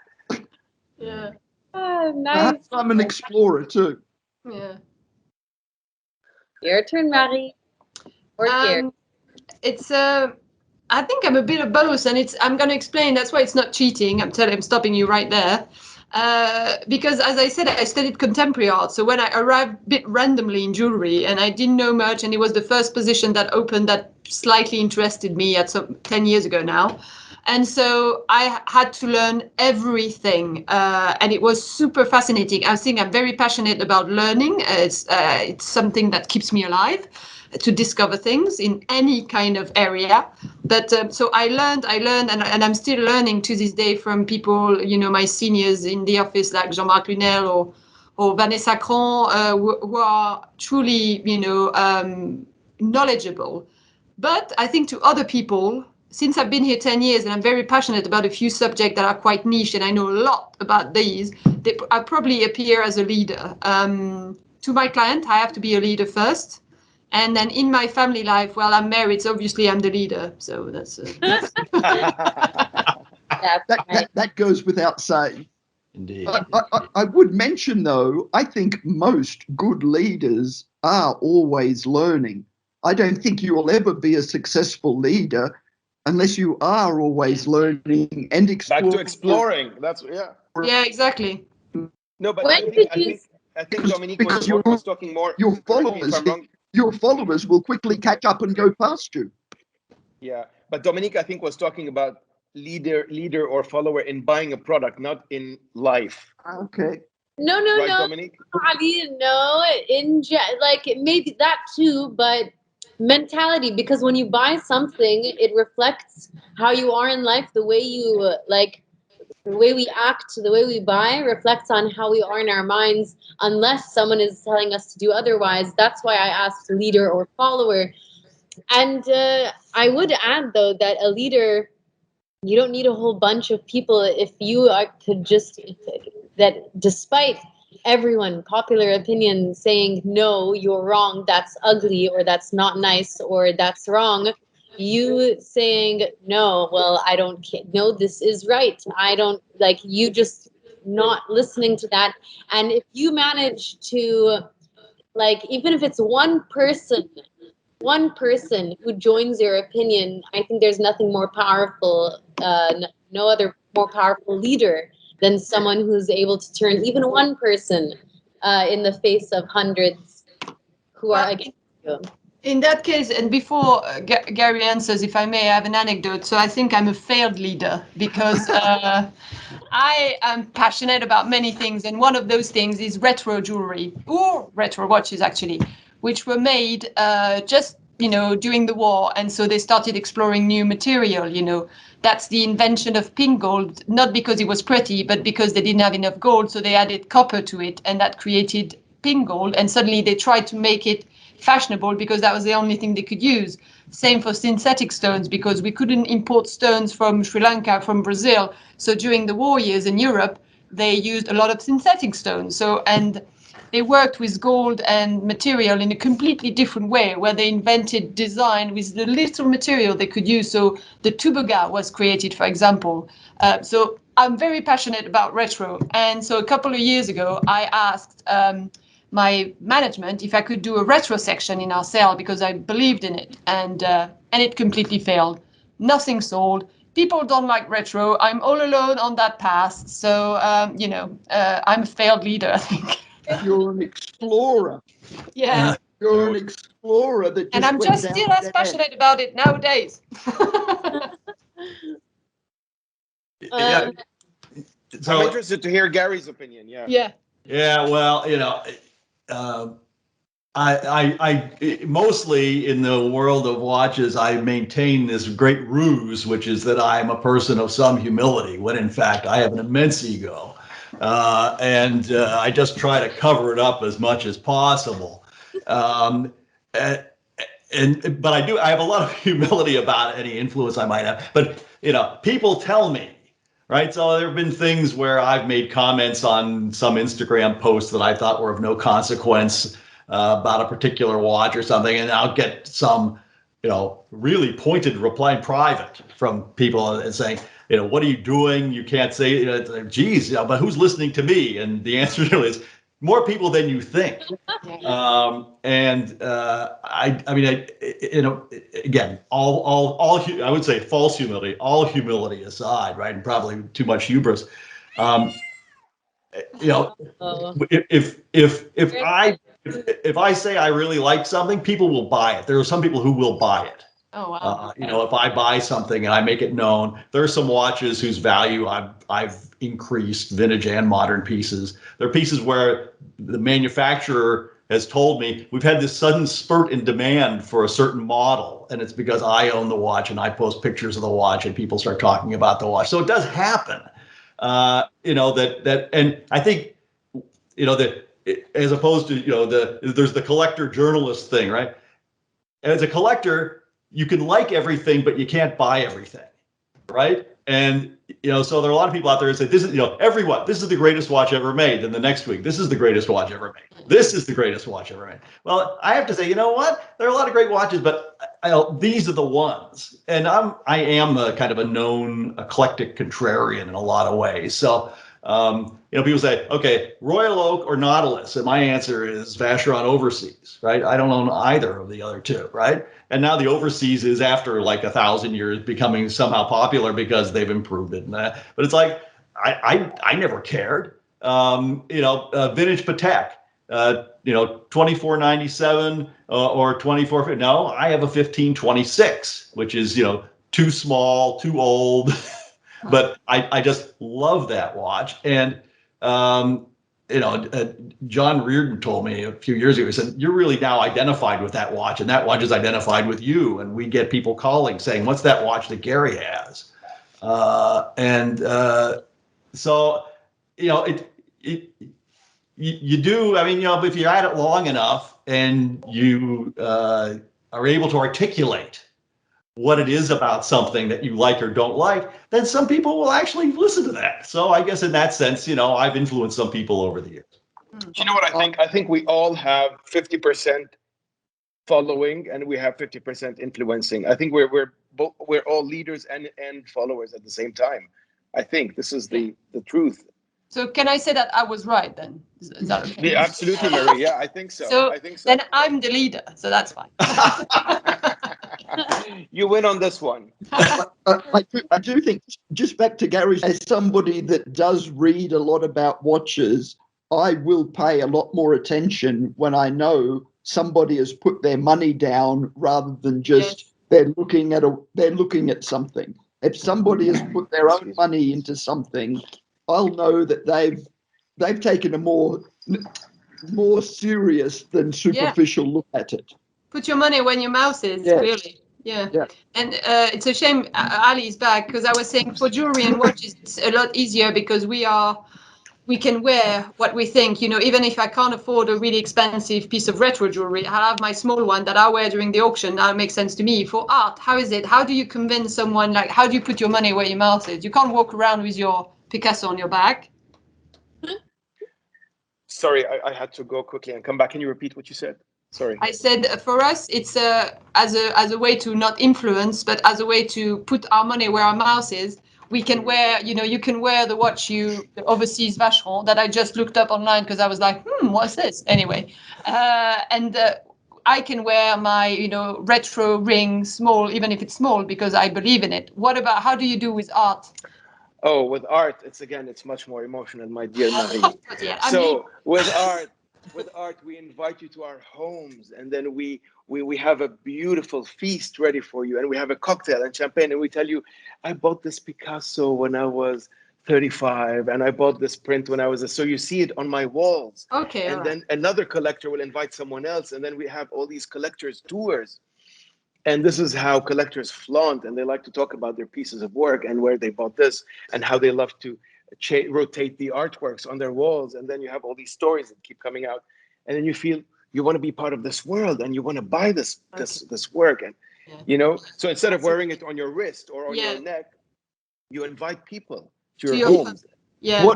Yeah. Oh, nice. Perhaps I'm an explorer too. Yeah. Your turn, Marie. Or here. It's I think I'm a bit of both, and I'm going to explain. That's why it's not cheating. I'm stopping you right there. Because as I said, I studied contemporary art. So when I arrived a bit randomly in jewelry and I didn't know much, and it was the first position that opened that slightly interested me at 10 years ago now. And so I had to learn everything. And it was super fascinating. I think I'm very passionate about learning. It's something that keeps me alive, to discover things in any kind of area. But so I learned, and I'm still learning to this day from people, you know, my seniors in the office like Jean-Marc Lunel or Vanessa Cron, who are truly, you know, knowledgeable. But I think to other people, since I've been here 10 years and I'm very passionate about a few subjects that are quite niche and I know a lot about these, I probably appear as a leader. To my client, I have to be a leader first. And then in my family life, well, I'm married, so obviously I'm the leader. So that's that goes without saying. Indeed. I would mention, though, I think most good leaders are always learning. I don't think you will ever be a successful leader unless you are always learning and exploring. Back to exploring. That's yeah, exactly. No, but When I think Dominique was talking more. Your followers will quickly catch up and go past you. Yeah, but Dominique, I think, was talking about leader or follower in buying a product, not in life. Okay. No, right, no. Dominique? No, like maybe that too, but mentality, because when you buy something, it reflects how you are in life. The way you the way we act, the way we buy reflects on how we are in our minds, unless someone is telling us to do otherwise. That's why I asked leader or follower. And I would add, though, that a leader, you don't need a whole bunch of people. If you could just, that despite everyone, popular opinion saying, no, you're wrong, that's ugly, or that's not nice, or that's wrong, you saying, no, well, I don't care, no, this is right, I don't, like, you just not listening to that. And if you manage to, like, even if it's one person who joins your opinion, I think there's nothing more powerful, no other more powerful leader than someone who's able to turn even one person in the face of hundreds who are against you. In that case, and before Gary answers, if I may, I have an anecdote. So I think I'm a failed leader because I am passionate about many things, and one of those things is retro jewelry or retro watches, actually, which were made just during the war, and so they started exploring new material. That's the invention of pink gold, not because it was pretty, but because they didn't have enough gold, so they added copper to it, and that created pink gold, and suddenly they tried to make it fashionable because that was the only thing they could use. Same for synthetic stones, because we couldn't import stones from Sri Lanka, from Brazil. So during the war years in Europe, they used a lot of synthetic stones. And they worked with gold and material in a completely different way, where they invented design with the little material they could use. So the tubuga was created, for example. So I'm very passionate about retro. And so a couple of years ago, I asked my management if I could do a retro section in our sale because I believed in it, and it completely failed. Nothing sold. People don't like retro. I'm all alone on that path. So I'm a failed leader, I think. You're an explorer. Yeah. You're an explorer that just And I'm went just down still as there. passionate about it nowadays. Yeah. I'm So interested to hear Gary's opinion. Yeah. Yeah. yeah, well, I mostly in the world of watches, I maintain this great ruse, which is that I'm a person of some humility, when in fact I have an immense ego, and I just try to cover it up as much as possible. But I have a lot of humility about any influence I might have. But people tell me. Right. So there have been things where I've made comments on some Instagram posts that I thought were of no consequence about a particular watch or something. And I'll get some, really pointed reply in private from people and saying, what are you doing? You can't say, geez, but who's listening to me? And the answer is more people than you think. Again, all I would say false humility, all humility aside, right, and probably too much hubris. If I say I really like something, people will buy it. There are some people who will buy it. Oh wow. If I buy something and I make it known, there are some watches whose value I've increased, vintage and modern pieces. There are pieces where the manufacturer has told me we've had this sudden spurt in demand for a certain model, and it's because I own the watch and I post pictures of the watch and people start talking about the watch. So it does happen. And I think that as opposed to there's the collector journalist thing, right? As a collector, you can like everything, but you can't buy everything, right? And so there are a lot of people out there who say this is this is the greatest watch ever made. And the next week, this is the greatest watch ever made. This is the greatest watch ever made. Well, I have to say, you know what? There are a lot of great watches, but these are the ones. And I am a kind of a known eclectic contrarian in a lot of ways. So people say, okay, Royal Oak or Nautilus, and my answer is Vacheron Overseas, right? I don't own either of the other two, right? And now the Overseas is, after like 1,000 years, becoming somehow popular because they've improved it. But it's like I never cared. Vintage Patek, 2497 or 24. No, I have a 1526, which is too small, too old. But I just love that watch. And John Reardon told me a few years ago, he said, you're really now identified with that watch, and that watch is identified with you. And we get people calling saying, what's that watch that Gary has? So you do, if you're at it long enough and you are able to articulate what it is about something that you like or don't like, then some people will actually listen to that. So I guess in that sense, I've influenced some people over the years. You know what I think? I think we all have 50% following and we have 50% influencing. I think we're all leaders and followers at the same time. I think this is the truth. So can I say that I was right then? Is that okay? Yeah, absolutely, Marie. Yeah, I think so. Then I'm the leader, so that's fine. You win on this one. I do think, just back to Gary, as somebody that does read a lot about watches, I will pay a lot more attention when I know somebody has put their money down rather than just they're looking at something. If somebody has put their own money into something, I'll know that they've taken a more serious than superficial look at it. Put your money where your mouth is, clearly. Yeah. And it's a shame Ali's back, because I was saying for jewelry and watches, it's a lot easier because we can wear what we think, even if I can't afford a really expensive piece of retro jewelry, I have my small one that I wear during the auction. That makes sense to me. For art, how is it? How do you convince someone, like, how do you put your money where your mouth is? You can't walk around with your Picasso on your back. Sorry, I had to go quickly and come back. Can you repeat what you said? Sorry. I said for us, it's as a way to not influence, but as a way to put our money where our mouth is. We can wear, you can wear the watch the overseas Vacheron that I just looked up online because I was like, what's this? Anyway, and I can wear my, retro ring small, even if it's small, because I believe in it. What about, how do you do with art? Oh, with art, it's much more emotional, my dear Marie. Yeah, so with art, we invite you to our homes, and then we have a beautiful feast ready for you, and we have a cocktail and champagne, and we tell you, I bought this Picasso when I was 35, and I bought this print when I was so you see it on my walls. Okay. And then another collector will invite someone else, and then we have all these collectors tours. And this is how collectors flaunt, and they like to talk about their pieces of work and where they bought this and how they love to rotate the artworks on their walls. And then you have all these stories that keep coming out, and then you feel you want to be part of this world and you want to buy this work. And so instead of wearing it on your wrist or on your neck, you invite people to your homes. Yeah.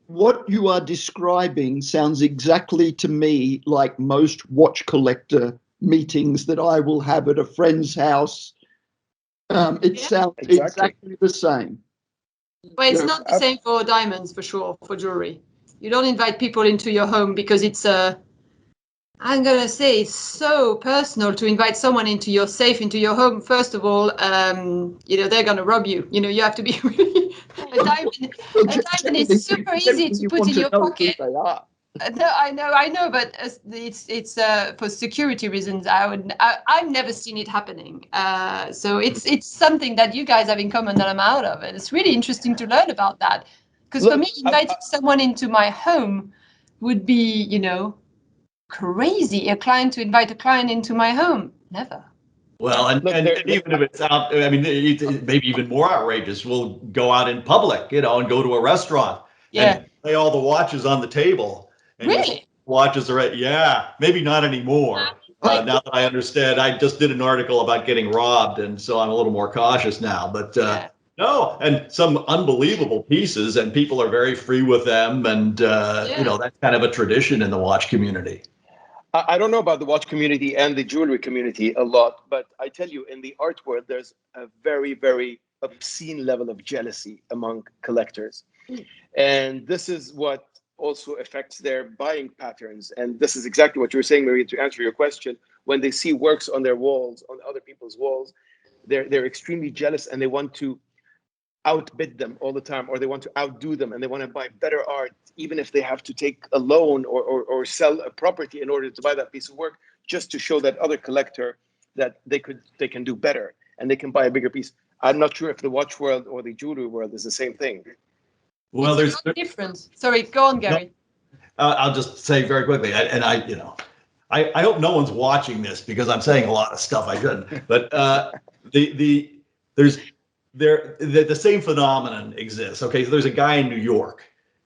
What you are describing sounds exactly to me like most watch collector meetings that I will have at a friend's house. It sounds exactly the same. But it's not the same for diamonds, for sure, for jewelry. You don't invite people into your home because it's I'm going to say it's so personal to invite someone into your safe, into your home. First of all, they're going to rob you. You have to be really, a diamond is super easy to put in your pocket. No, I know, but it's for security reasons. I've never seen it happening. So it's something that you guys have in common that I'm out of, and it's really interesting to learn about that. Because for me, inviting someone into my home would be, crazy. A client to invite a client into my home, never. Well, and even if it's out, I mean, maybe even more outrageous. We'll go out in public, and go to a restaurant and lay all the watches on the table. And really? Watches are maybe not anymore. Now that I understand, I just did an article about getting robbed, and so I'm a little more cautious now. But no, and some unbelievable pieces, and people are very free with them, and that's kind of a tradition in the watch community. I don't know about the watch community and the jewelry community a lot, but I tell you, in the art world, there's a very, very obscene level of jealousy among collectors. And this is what also affects their buying patterns. And this is exactly what you were saying, Marie, to answer your question. When they see works on their walls, on other people's walls, they're extremely jealous, and they want to outbid them all the time, or they want to outdo them, and they want to buy better art, even if they have to take a loan or sell a property in order to buy that piece of work, just to show that other collector that they can do better and they can buy a bigger piece. I'm not sure if the watch world or the jewelry world is the same thing. Well, there's a difference. Sorry, go on, Gary. No, I'll just say very quickly, I hope no one's watching this because I'm saying a lot of stuff I shouldn't. But the same phenomenon exists. Okay, so there's a guy in New York,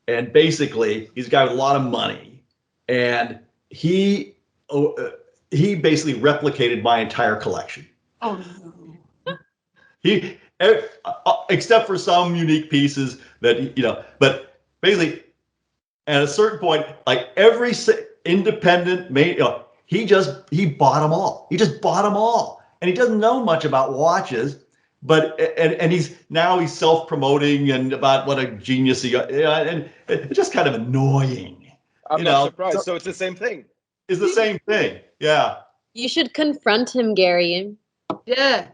and basically he's a guy with a lot of money, and he basically replicated my entire collection. Oh no. He, except for some unique pieces that but basically at a certain point, like every independent he bought them all. He just bought them all, and he doesn't know much about watches. But and he's self-promoting and about what a genius he got, and it's just kind of annoying. I'm not surprised. So it's the same thing. It's the same thing. Yeah. You should confront him, Gary. Yeah.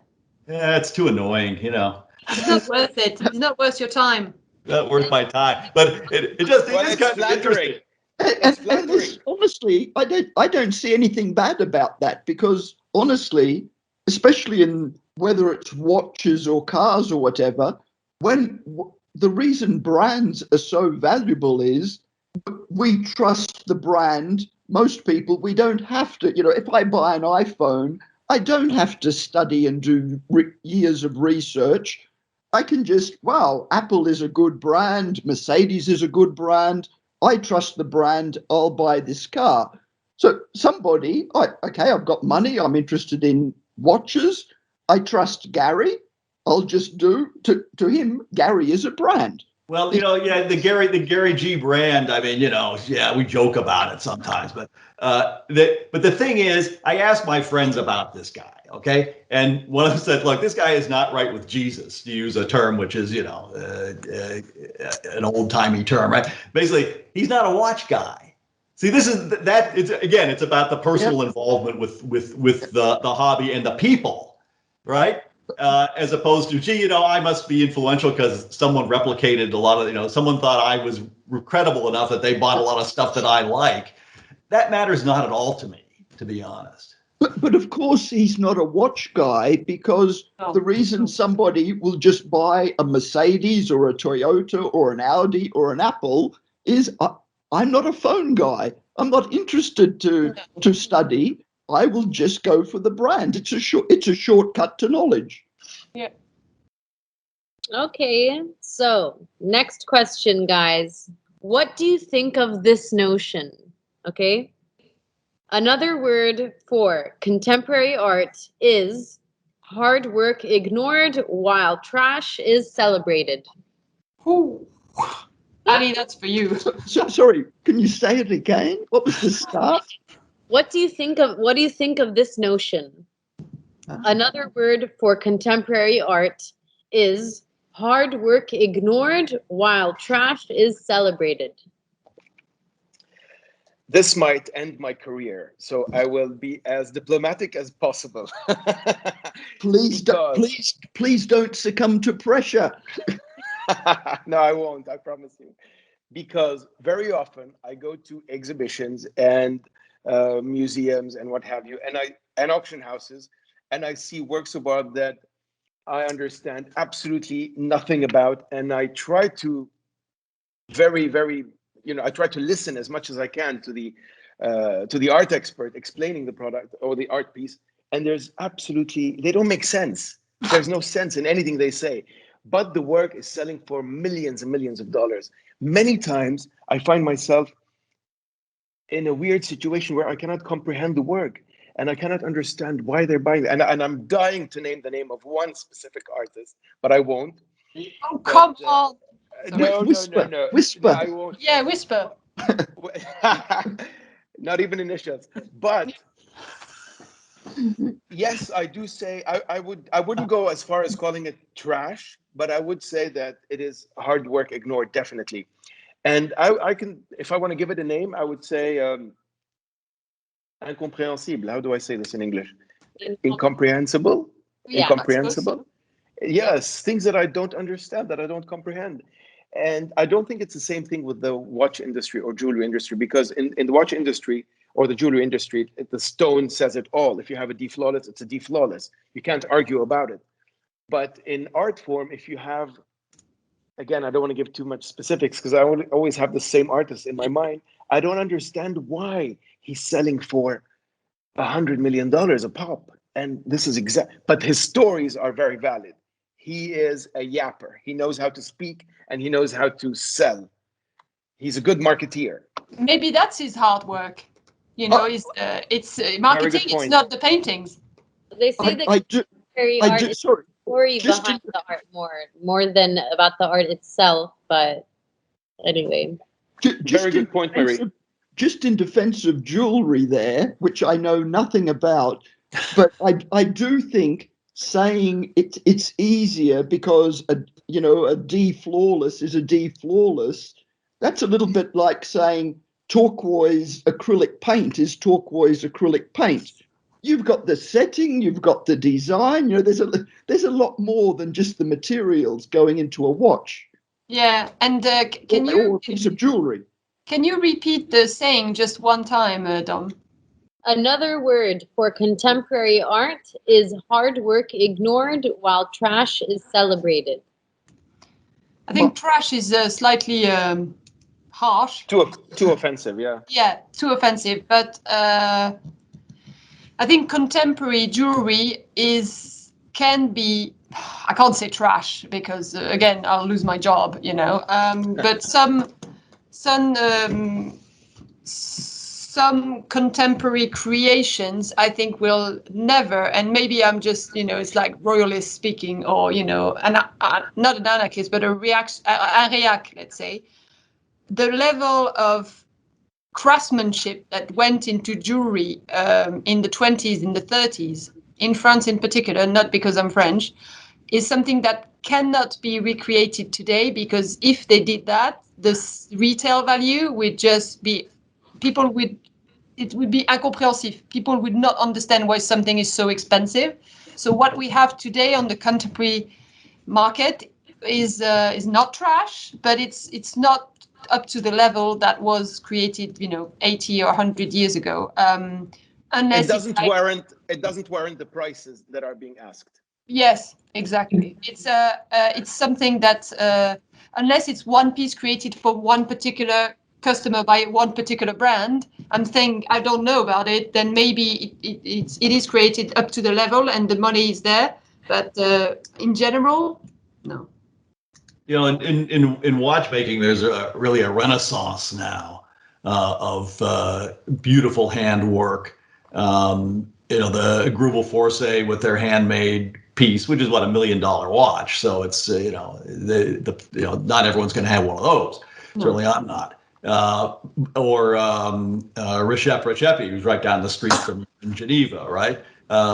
Yeah, it's too annoying. It's not worth it. It's not worth your time. Not worth my time. But it just it's kind of interesting. It's flattering. honestly, I don't see anything bad about that, because honestly, especially in whether it's watches or cars or whatever, the reason brands are so valuable is we trust the brand. Most people, we don't have to, if I buy an iPhone, I don't have to study and do years of research. I can just, wow, Apple is a good brand, Mercedes is a good brand. I trust the brand, I'll buy this car. So somebody, okay, I've got money, I'm interested in watches, I trust Gary, I'll just do, to him, Gary is a brand. Well, yeah, the Gary G brand. I mean, yeah, we joke about it sometimes, but the thing is, I asked my friends about this guy, okay, and one of them said, "Look, this guy is not right with Jesus," to use a term which is, an old timey term, right? Basically, he's not a watch guy. See, this is that. It's about the personal involvement with the hobby and the people, right? As opposed to, gee, I must be influential because someone replicated a lot of, someone thought I was credible enough that they bought a lot of stuff that I like. That matters not at all to me, to be honest. But of course, he's not a watch guy, because the reason somebody will just buy a Mercedes or a Toyota or an Audi or an Apple is I'm not a phone guy. I'm not interested to study. I will just go for the brand. It's a shortcut to knowledge. Yeah. Okay, so next question, guys. What do you think of this notion? Okay. Another word for contemporary art is hard work ignored while trash is celebrated. Ooh. Annie, that's for you. Sorry, can you say it again? What was the start? What do you think of this notion? Another word for contemporary art is hard work ignored while trash is celebrated. This might end my career, so I will be as diplomatic as possible. Please don't succumb to pressure. No, I won't, I promise you. Because very often I go to exhibitions and museums and what have you, and auction houses, and I see works of art that I understand absolutely nothing about, and I try to I try to listen as much as I can to the art expert explaining the product or the art piece, and they don't make sense. There's no sense in anything they say, but the work is selling for millions and millions of dollars. Many times I find myself in a weird situation where I cannot comprehend the work and I cannot understand why they're buying it. And I'm dying to name the name of one specific artist, but I won't. Oh, come on. No. Whisper. No, I won't. Yeah, whisper. Not even initials. But yes, I do say I wouldn't go as far as calling it trash, but I would say that it is hard work ignored, definitely. And I can, if I want to give it a name, I would say incomprehensible. How do I say this in English? Incomprehensible? Yeah, Incomprehensible? Yes, things that I don't understand, that I don't comprehend. And I don't think it's the same thing with the watch industry or jewelry industry, because in the watch industry or the jewelry industry, the stone says it all. If you have a D flawless, it's a D flawless. You can't argue about it. But in art form, if you have, again, I don't want to give too much specifics because I always have the same artist in my mind. I don't understand why he's selling for $100 million a pop. And this is but his stories are very valid. He is a yapper. He knows how to speak and he knows how to sell. He's a good marketeer. Maybe that's his hard work. It's marketing. It's not the paintings. They say that contemporary art is the story behind the art more than about the art itself. But anyway, very good point, Marie. Just in defense of jewelry there, which I know nothing about, but I do think saying it's easier because a D flawless is a D flawless. That's a little bit like saying turquoise acrylic paint is turquoise acrylic paint. You've got the setting, you've got the design. There's a lot more than just the materials going into a watch. Yeah, and or a piece of jewelry. Can you repeat the saying just one time, Dom? Another word for contemporary art is hard work ignored while trash is celebrated. I think trash is slightly harsh. Too offensive, yeah. Yeah, too offensive. But I think contemporary jewelry can be. I can't say trash because again I'll lose my job, you know. But some contemporary creations I think will never, and maybe I'm just, you know, it's like royalist speaking, or, you know, not an anarchist, but a reac, let's say. The level of craftsmanship that went into jewelry in the 20s, in the 30s, in France in particular, not because I'm French, is something that cannot be recreated today, because if they did that, the retail value would just be, it would be incomprehensible. People would not understand why something is so expensive. So what we have today on the contemporary market is not trash, but it's not up to the level that was created, you know, 80 or 100 years ago. Unless it doesn't warrant the prices that are being asked. Yes, exactly. It's something that unless it's one piece created for one particular customer by one particular brand, I don't know about it, then maybe it is created up to the level and the money is there. But in general, no. You know, in watchmaking, there's really a renaissance now of beautiful handwork. You know, the Grubel Force with their handmade piece, which is what, $1 million watch. So it's you know, not everyone's going to have one of those. No. Certainly I'm not. Or Recep Recepi, who's right down the street from Geneva, right?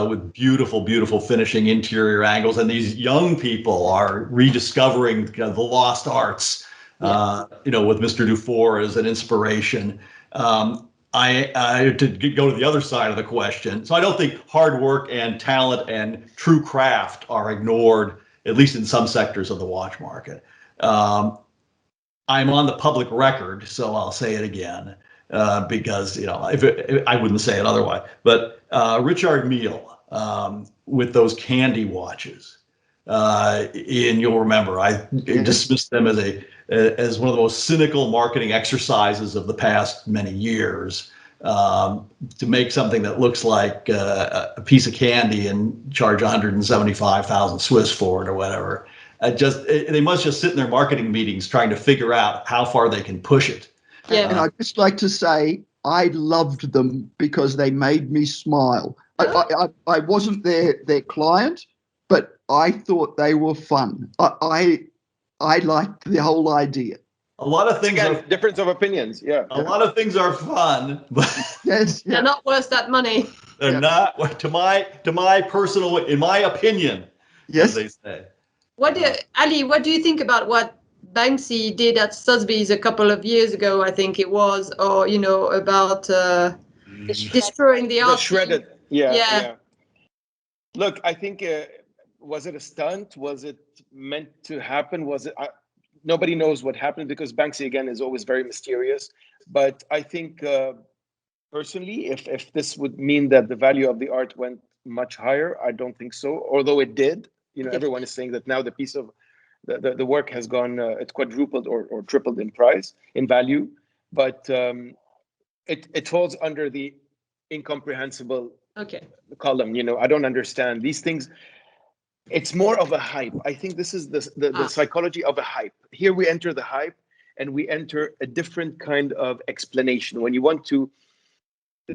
With beautiful, beautiful finishing interior angles. And these young people are rediscovering the lost arts, you know, with Mr. Dufour as an inspiration. To go to the other side of the question, so I don't think hard work and talent and true craft are ignored, at least in some sectors of the watch market. I'm on the public record, so I'll say it again, because, you know, I wouldn't say it otherwise. But Richard Mille, with those candy watches, and you'll remember, I dismissed them as one of the most cynical marketing exercises of the past many years, to make something that looks like a piece of candy and charge 175,000 Swiss for it or whatever. They must just sit in their marketing meetings trying to figure out how far they can push it. Yeah. And I'd just like to say I loved them because they made me smile. I wasn't their client, but I thought they were fun. I liked the whole idea. A lot of things are difference of opinions. Yeah. A lot of things are fun, but yes, they're not worth that money. They're not, to my personal, in my opinion, as they say. Ali, what do you think about what Banksy did at Sotheby's a couple of years ago, I think it was, or, you know, about destroying the art? Shredded. Yeah. Look, I think, was it a stunt? Was it meant to happen? Was it? Nobody knows what happened, because Banksy, again, is always very mysterious. But I think, personally, if this would mean that the value of the art went much higher, I don't think so. Although it did. You know, everyone is saying that now the piece of the work has gone, it's quadrupled or tripled in price, in value. But it falls under the incomprehensible column. You know, I don't understand these things. It's more of a hype. I think this is the psychology of a hype. Here we enter the hype, and we enter a different kind of explanation. When you want to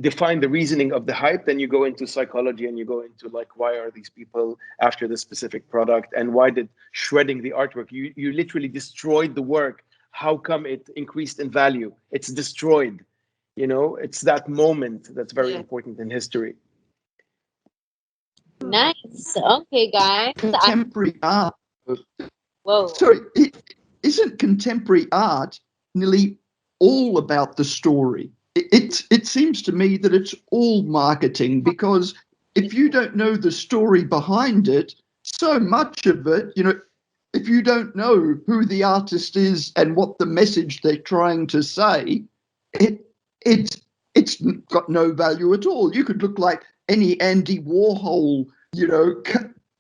define the reasoning of the hype, then you go into psychology and you go into, like, why are these people after this specific product, and why did shredding the artwork, you literally destroyed the work, how come it increased in value? It's destroyed. You know, it's that moment that's very important in history. Nice. Okay, guys. Contemporary art. Whoa. Sorry, isn't contemporary art nearly all about the story? It seems to me that it's all marketing, because if you don't know the story behind it, so much of it, you know, if you don't know who the artist is and what the message they're trying to say, it's got no value at all. You could look like any Andy Warhol,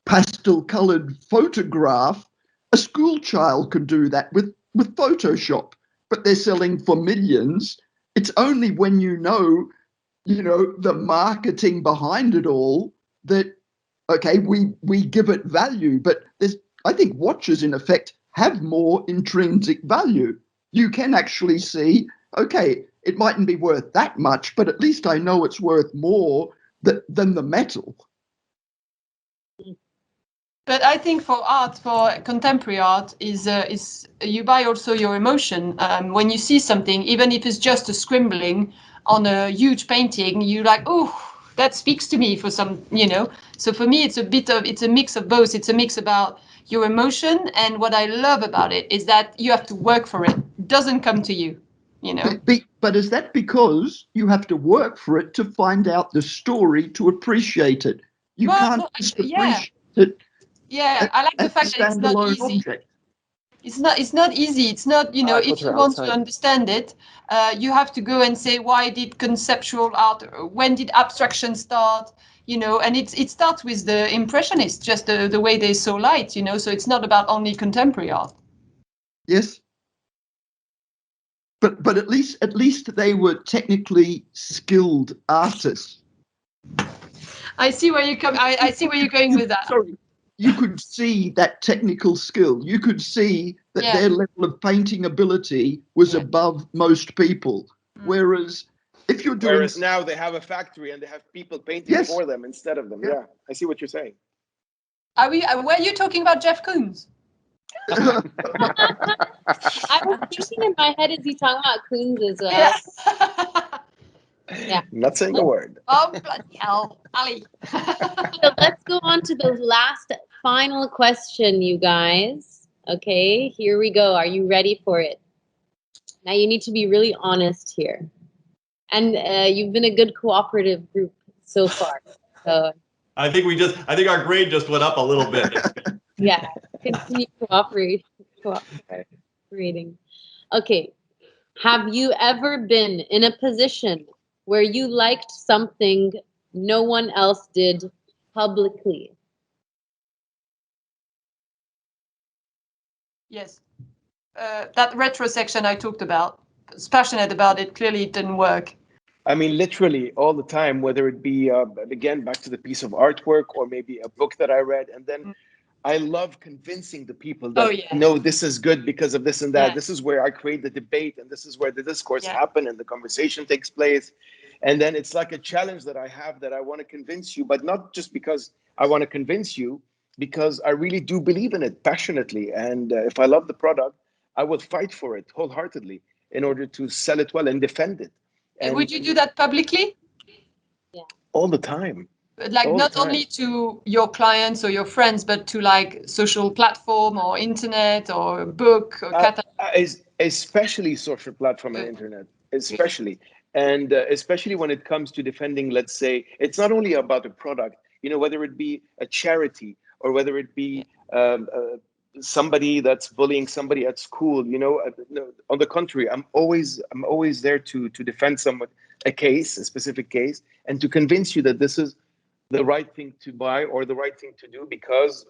pastel-coloured photograph. A school child could do that with Photoshop, but they're selling for millions. It's only when you know the marketing behind it all that, okay, we give it value. But I think watches, in effect, have more intrinsic value. You can actually see, okay, it mightn't be worth that much, but at least I know it's worth more than the metal. But I think for art, for contemporary art, is you buy also your emotion. When you see something, even if it's just a scribbling on a huge painting, you like, oh, that speaks to me for some, So for me, it's a mix of both. It's a mix about your emotion, and what I love about it is that you have to work for it. It doesn't come to you, But is that because you have to work for it to find out the story to appreciate it? You can't just appreciate it. Yeah, I like the fact that it's not easy. Object. It's not easy. It's not, if you want to understand it, you have to go and say, why did conceptual art, when did abstraction start, and it starts with the Impressionists, just the way they saw light, so it's not about only contemporary art. Yes. But at least they were technically skilled artists. I see where I see where you're going with that. Sorry. You could see that technical skill. You could see that their level of painting ability was above most people. Whereas if you're doing... Whereas now they have a factory and they have people painting for them instead of them. Yeah, I see what you're saying. Were you talking about Jeff Koons? I was thinking in my head, is he talking about Koons as well? Yeah. Not saying a word. Oh, bloody hell, Ali. So let's go on to the last final question, you guys. Okay, here we go. Are you ready for it? Now you need to be really honest here. And you've been a good cooperative group so far. So I think our grade just went up a little bit. yeah, continue cooperating. Okay. Have you ever been in a position where you liked something no one else did publicly? Yes. That retro section I talked about, I was passionate about it, clearly it didn't work. I mean, literally all the time, whether it be, again, back to the piece of artwork or maybe a book that I read. And then I love convincing the people that, no, this is good because of this and that. Yeah. This is where I create the debate and this is where the discourse happens and the conversation takes place. And then it's like a challenge that I have that I want to convince you, but not just because I want to convince you, because I really do believe in it passionately. And if I love the product, I will fight for it wholeheartedly in order to sell it well and defend it. And would you do that publicly? Yeah. All the time. Like not only to your clients or your friends, but to like social platform or internet or book or especially social platform and internet, especially. And especially when it comes to defending, let's say, it's not only about the product, whether it be a charity or whether it be somebody that's bullying somebody at school, on the contrary, I'm always there to defend a specific case, and to convince you that this is the right thing to buy or the right thing to do, because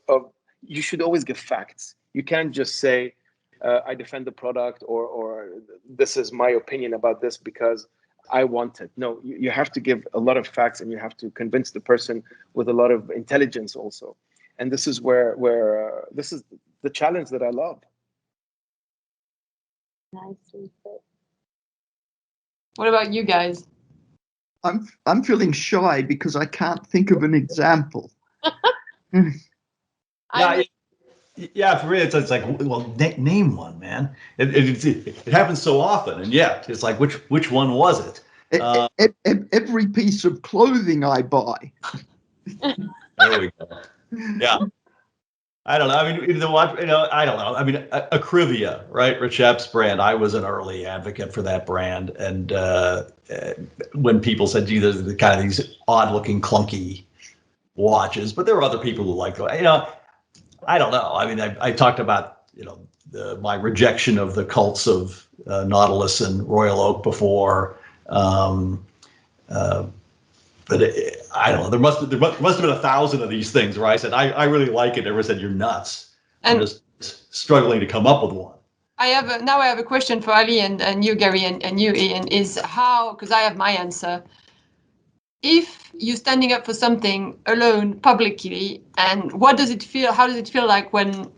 you should always give facts. You can't just say, I defend the product or this is my opinion about this because I want it. No, you have to give a lot of facts and you have to convince the person with a lot of intelligence also. And this is where this is the challenge that I love. Nicely put. What about you guys? I'm feeling shy because I can't think of an example. Yeah, for me, it's like, well, name one, man. It happens so often, and it's like, which one was it? Every piece of clothing I buy. There we go. Yeah. I don't know. I mean, I don't know. I mean, Acrivia, right? Richep's brand. I was an early advocate for that brand, and when people said, "Gee, there's the kind of these odd-looking, clunky watches," but there were other people who liked it. I don't know. I mean, I talked about, my rejection of the cults of Nautilus and Royal Oak before. But I don't know. There must have been 1,000 of these things where I said, I really like it. Everyone said, you're nuts. I'm just struggling to come up with one. I have a question for Ali and you, Gary, and you, Ian, is how, because I have my answer. If you're standing up for something alone publicly, and how does it feel like when,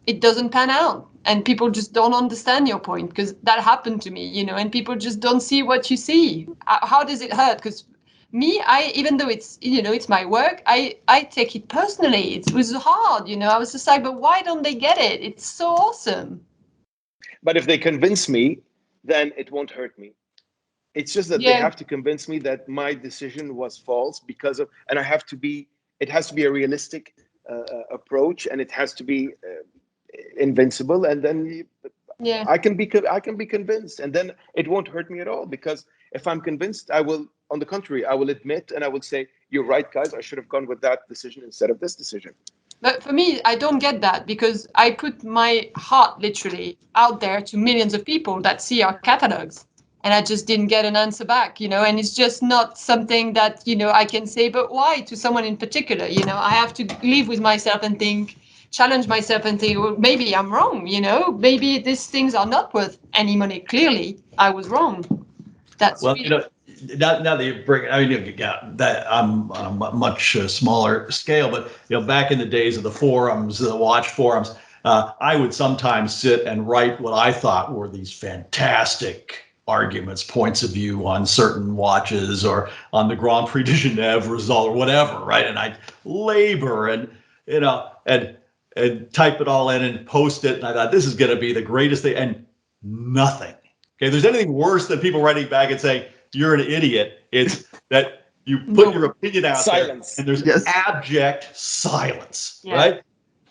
it doesn't pan out and people just don't understand your point? Because that happened to me, and people just don't see what you see. How does it hurt? Because me, even though it's, it's my work, I take it personally. It was hard, I was just like, but why don't they get it? It's so awesome. But if they convince me, then it won't hurt me. It's just that they have to convince me that my decision was false and it has to be a realistic approach, and it has to be invincible. And then I can be convinced, and then it won't hurt me at all, because if I'm convinced, on the contrary, I will admit and I will say, you're right, guys, I should have gone with that decision instead of this decision. But for me, I don't get that, because I put my heart literally out there to millions of people that see our catalogs. And I just didn't get an answer back, and it's just not something that, I can say, but why to someone in particular? I have to live with myself and challenge myself and think, well, maybe I'm wrong, maybe these things are not worth any money. Clearly, I was wrong. That's well, now that you bring it, I mean, that I'm on a much smaller scale, but back in the days of the forums, the watch forums, I would sometimes sit and write what I thought were these fantastic arguments, points of view on certain watches or on the Grand Prix de Genève result or whatever, right? And I'd labor and type it all in and post it, and I thought this is going to be the greatest thing, and nothing. Okay, if there's anything worse than people writing back and saying you're an idiot, it's that you put your opinion out there and there's abject silence, right?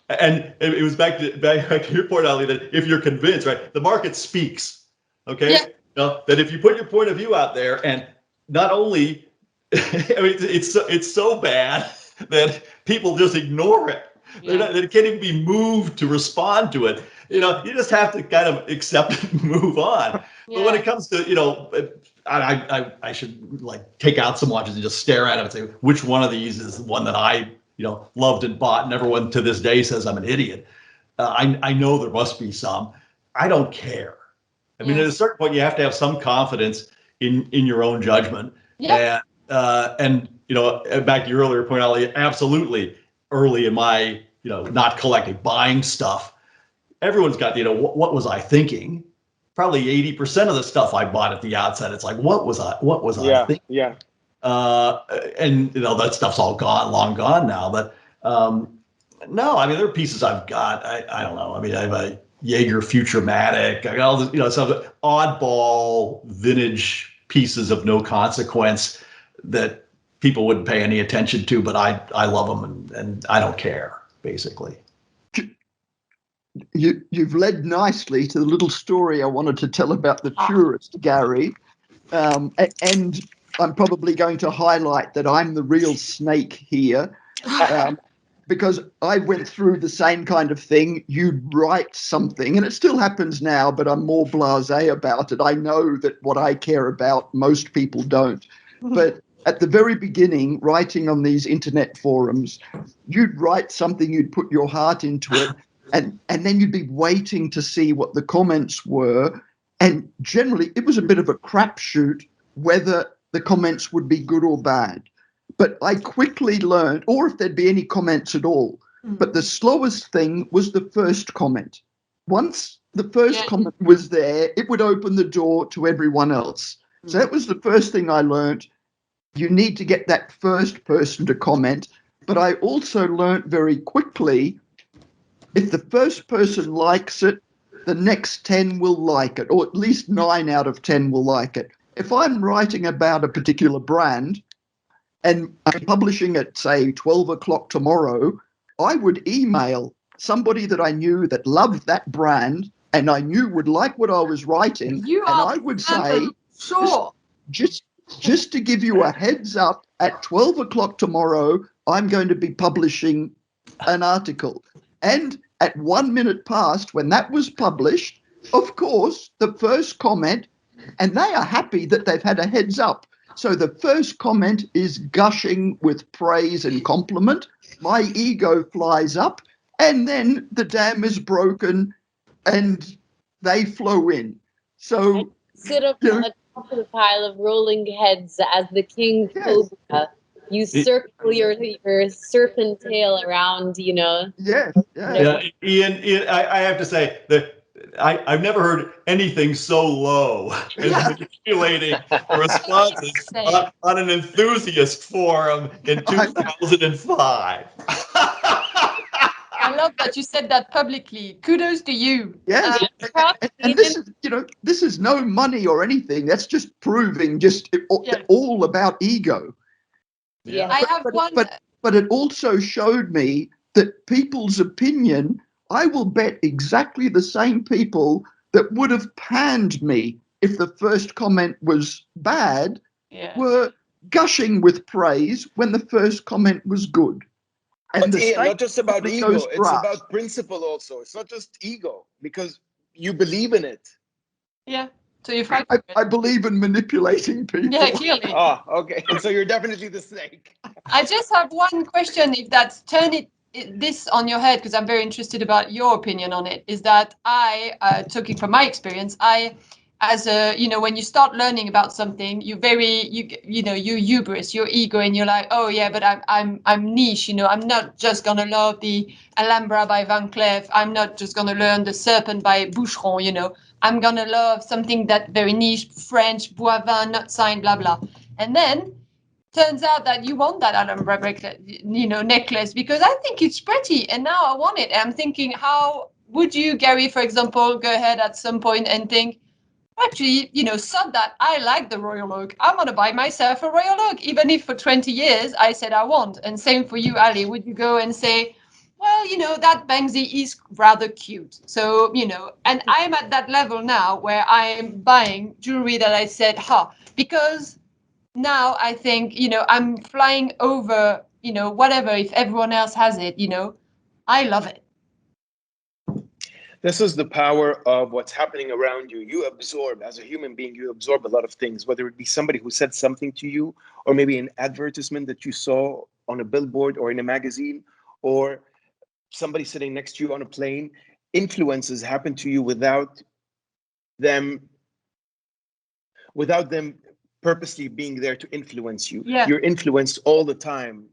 And it was back to your point, Ali, that if you're convinced, right, the market speaks. Okay, that if you put your point of view out there, and not only, I mean, it's so bad that people just ignore it. They can't even be moved to respond to it. You just have to kind of accept it and move on. But when it comes to, I should take out some watches and just stare at them and say, which one of these is the one that I, loved and bought, and everyone to this day says I'm an idiot. I know there must be some. I don't care. I mean, at a certain point, you have to have some confidence in your own judgment. And back to your earlier point, Ali, absolutely. Early in my, not collecting, buying stuff, everyone's got, what was I thinking? Probably 80% of the stuff I bought at the outset, it's like, what was I thinking? Yeah. And that stuff's all long gone now. But no, I mean, there are pieces I've got. I don't know. I mean, I have a Jaeger Futurematic. I got all this, some oddball vintage pieces of no consequence that people wouldn't pay any attention to, but I love them and I don't care, basically. You've led nicely to the little story I wanted to tell about the truest, Gary. And I'm probably going to highlight that I'm the real snake here, because I went through the same kind of thing. You'd write something, and it still happens now, but I'm more blasé about it. I know that what I care about, most people don't. But at the very beginning, writing on these internet forums, you'd write something, you'd put your heart into it, and then you'd be waiting to see what the comments were. And generally, it was a bit of a crapshoot whether the comments would be good or bad. But I quickly learned, or if there'd be any comments at all. But the slowest thing was the first comment. Once the first comment was there, it would open the door to everyone else. So that was the first thing I learned. You need to get that first person to comment. But I also learned very quickly, if the first person likes it, the next 10 will like it, or at least 9 out of 10 will like it. If I'm writing about a particular brand and I'm publishing at, say, 12 o'clock tomorrow, I would email somebody that I knew that loved that brand and I knew would like what I was writing. I would say, just to give you a heads up, at 12 o'clock tomorrow, I'm going to be publishing an article. And at 1 minute past, when that was published, of course, the first comment, and they are happy that they've had a heads up. So the first comment is gushing with praise and compliment. My ego flies up, and then the dam is broken and they flow in. So sit up you know, on top of the pile of rolling heads as the king cobra. You circle your serpent tail around, you know. Yeah. Ian, I have to say that I've never heard anything so low as manipulating responses on an enthusiast forum in 2005. I love that you said that publicly. Kudos to you. Yes. And this is, this is no money or anything. That's just proving all about ego. Yeah. I have one. But it also showed me that people's opinion, I will bet exactly the same people that would have panned me if the first comment was bad were gushing with praise when the first comment was good. And but Ian, not just about ego, it's about principle also. It's not just ego, because you believe in it. Yeah. So you fight. I believe in manipulating people. Yeah, clearly. Ah, okay. So you're definitely the snake. I just have one question. If that's this on your head, because I'm very interested about your opinion on it, is that talking from my experience, as a, when you start learning about something, you hubris, your ego, and you're like, oh yeah, but I'm niche, I'm not just gonna love the Alhambra by Van Cleef, I'm not just gonna learn the Serpent by Boucheron, I'm gonna love something that very niche, French, Boivin, not signed, blah blah, and then turns out that you want that Alhambra necklace because I think it's pretty, and now I want it. And I'm thinking, how would you, Gary, for example, go ahead at some point and think, actually, sod that, I like the Royal Oak. I'm going to buy myself a Royal Oak, even if for 20 years I said I won't. And same for you, Ali. Would you go and say, well, that Banksy is rather cute. So, and I'm at that level now where I'm buying jewelry that I said, because now I think, I'm flying over, whatever, if everyone else has it, I love it. This is the power of what's happening around you. You absorb, as a human being, you absorb a lot of things, whether it be somebody who said something to you, or maybe an advertisement that you saw on a billboard or in a magazine, or somebody sitting next to you on a plane. Influences happen to you without them purposely being there to influence you. Yeah. You're influenced all the time,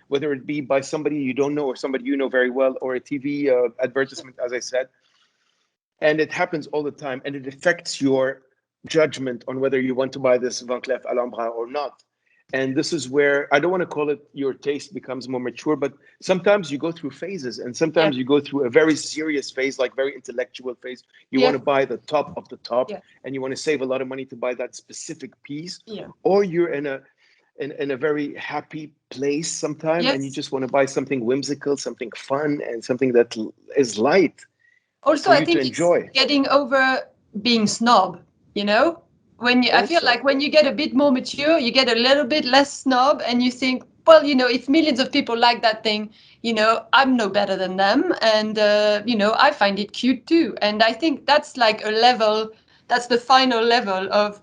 whether it be by somebody you don't know or somebody you know very well, or a TV advertisement, as I said. And it happens all the time, and it affects your judgment on whether you want to buy this Van Cleef Alhambra or not. And this is where, I don't want to call it your taste becomes more mature, but sometimes you go through phases, and sometimes you go through a very serious phase, like very intellectual phase. You want to buy the top of the top, and you want to save a lot of money to buy that specific piece. Or you're in a very happy place sometimes, and you just want to buy something whimsical, something fun, and something that is light. Also, I think it's getting over being snob, when I feel like when you get a bit more mature, you get a little bit less snob, and you think, well, if millions of people like that thing, I'm no better than them. And, I find it cute too. And I think that's like a level, that's the final level of,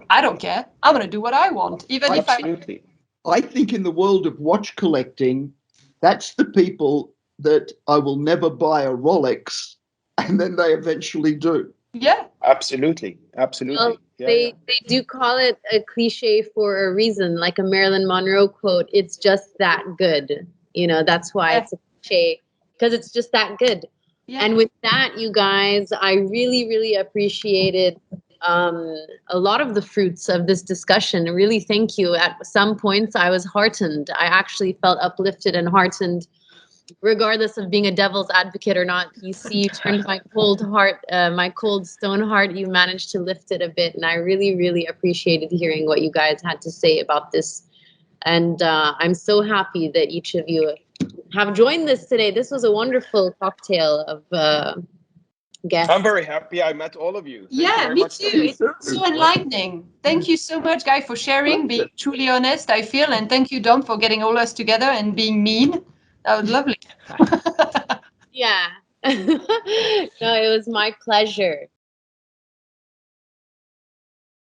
I don't care. I'm going to do what I want, even if I think in the world of watch collecting, that's the people that I will never buy a Rolex, and then they eventually do. Yeah, absolutely. Well, they do call it a cliche for a reason, like a Marilyn Monroe quote. It's just that good. That's why it's a cliche, because it's just that good. Yeah. And with that, you guys, I really, really appreciated a lot of the fruits of this discussion. Really, thank you. At some points, I was heartened. I actually felt uplifted and heartened. Regardless of being a devil's advocate or not, you turned my cold heart, my cold stone heart, you managed to lift it a bit. And I really, really appreciated hearing what you guys had to say about this. And I'm so happy that each of you have joined this today. This was a wonderful cocktail of guests. I'm very happy I met all of you. Thank you me too. It's so enlightening. Thank you so much, Guy, for sharing, being truly honest, I feel. And thank you, Dom, for getting all us together and being mean. That was lovely. Yeah. No, it was my pleasure.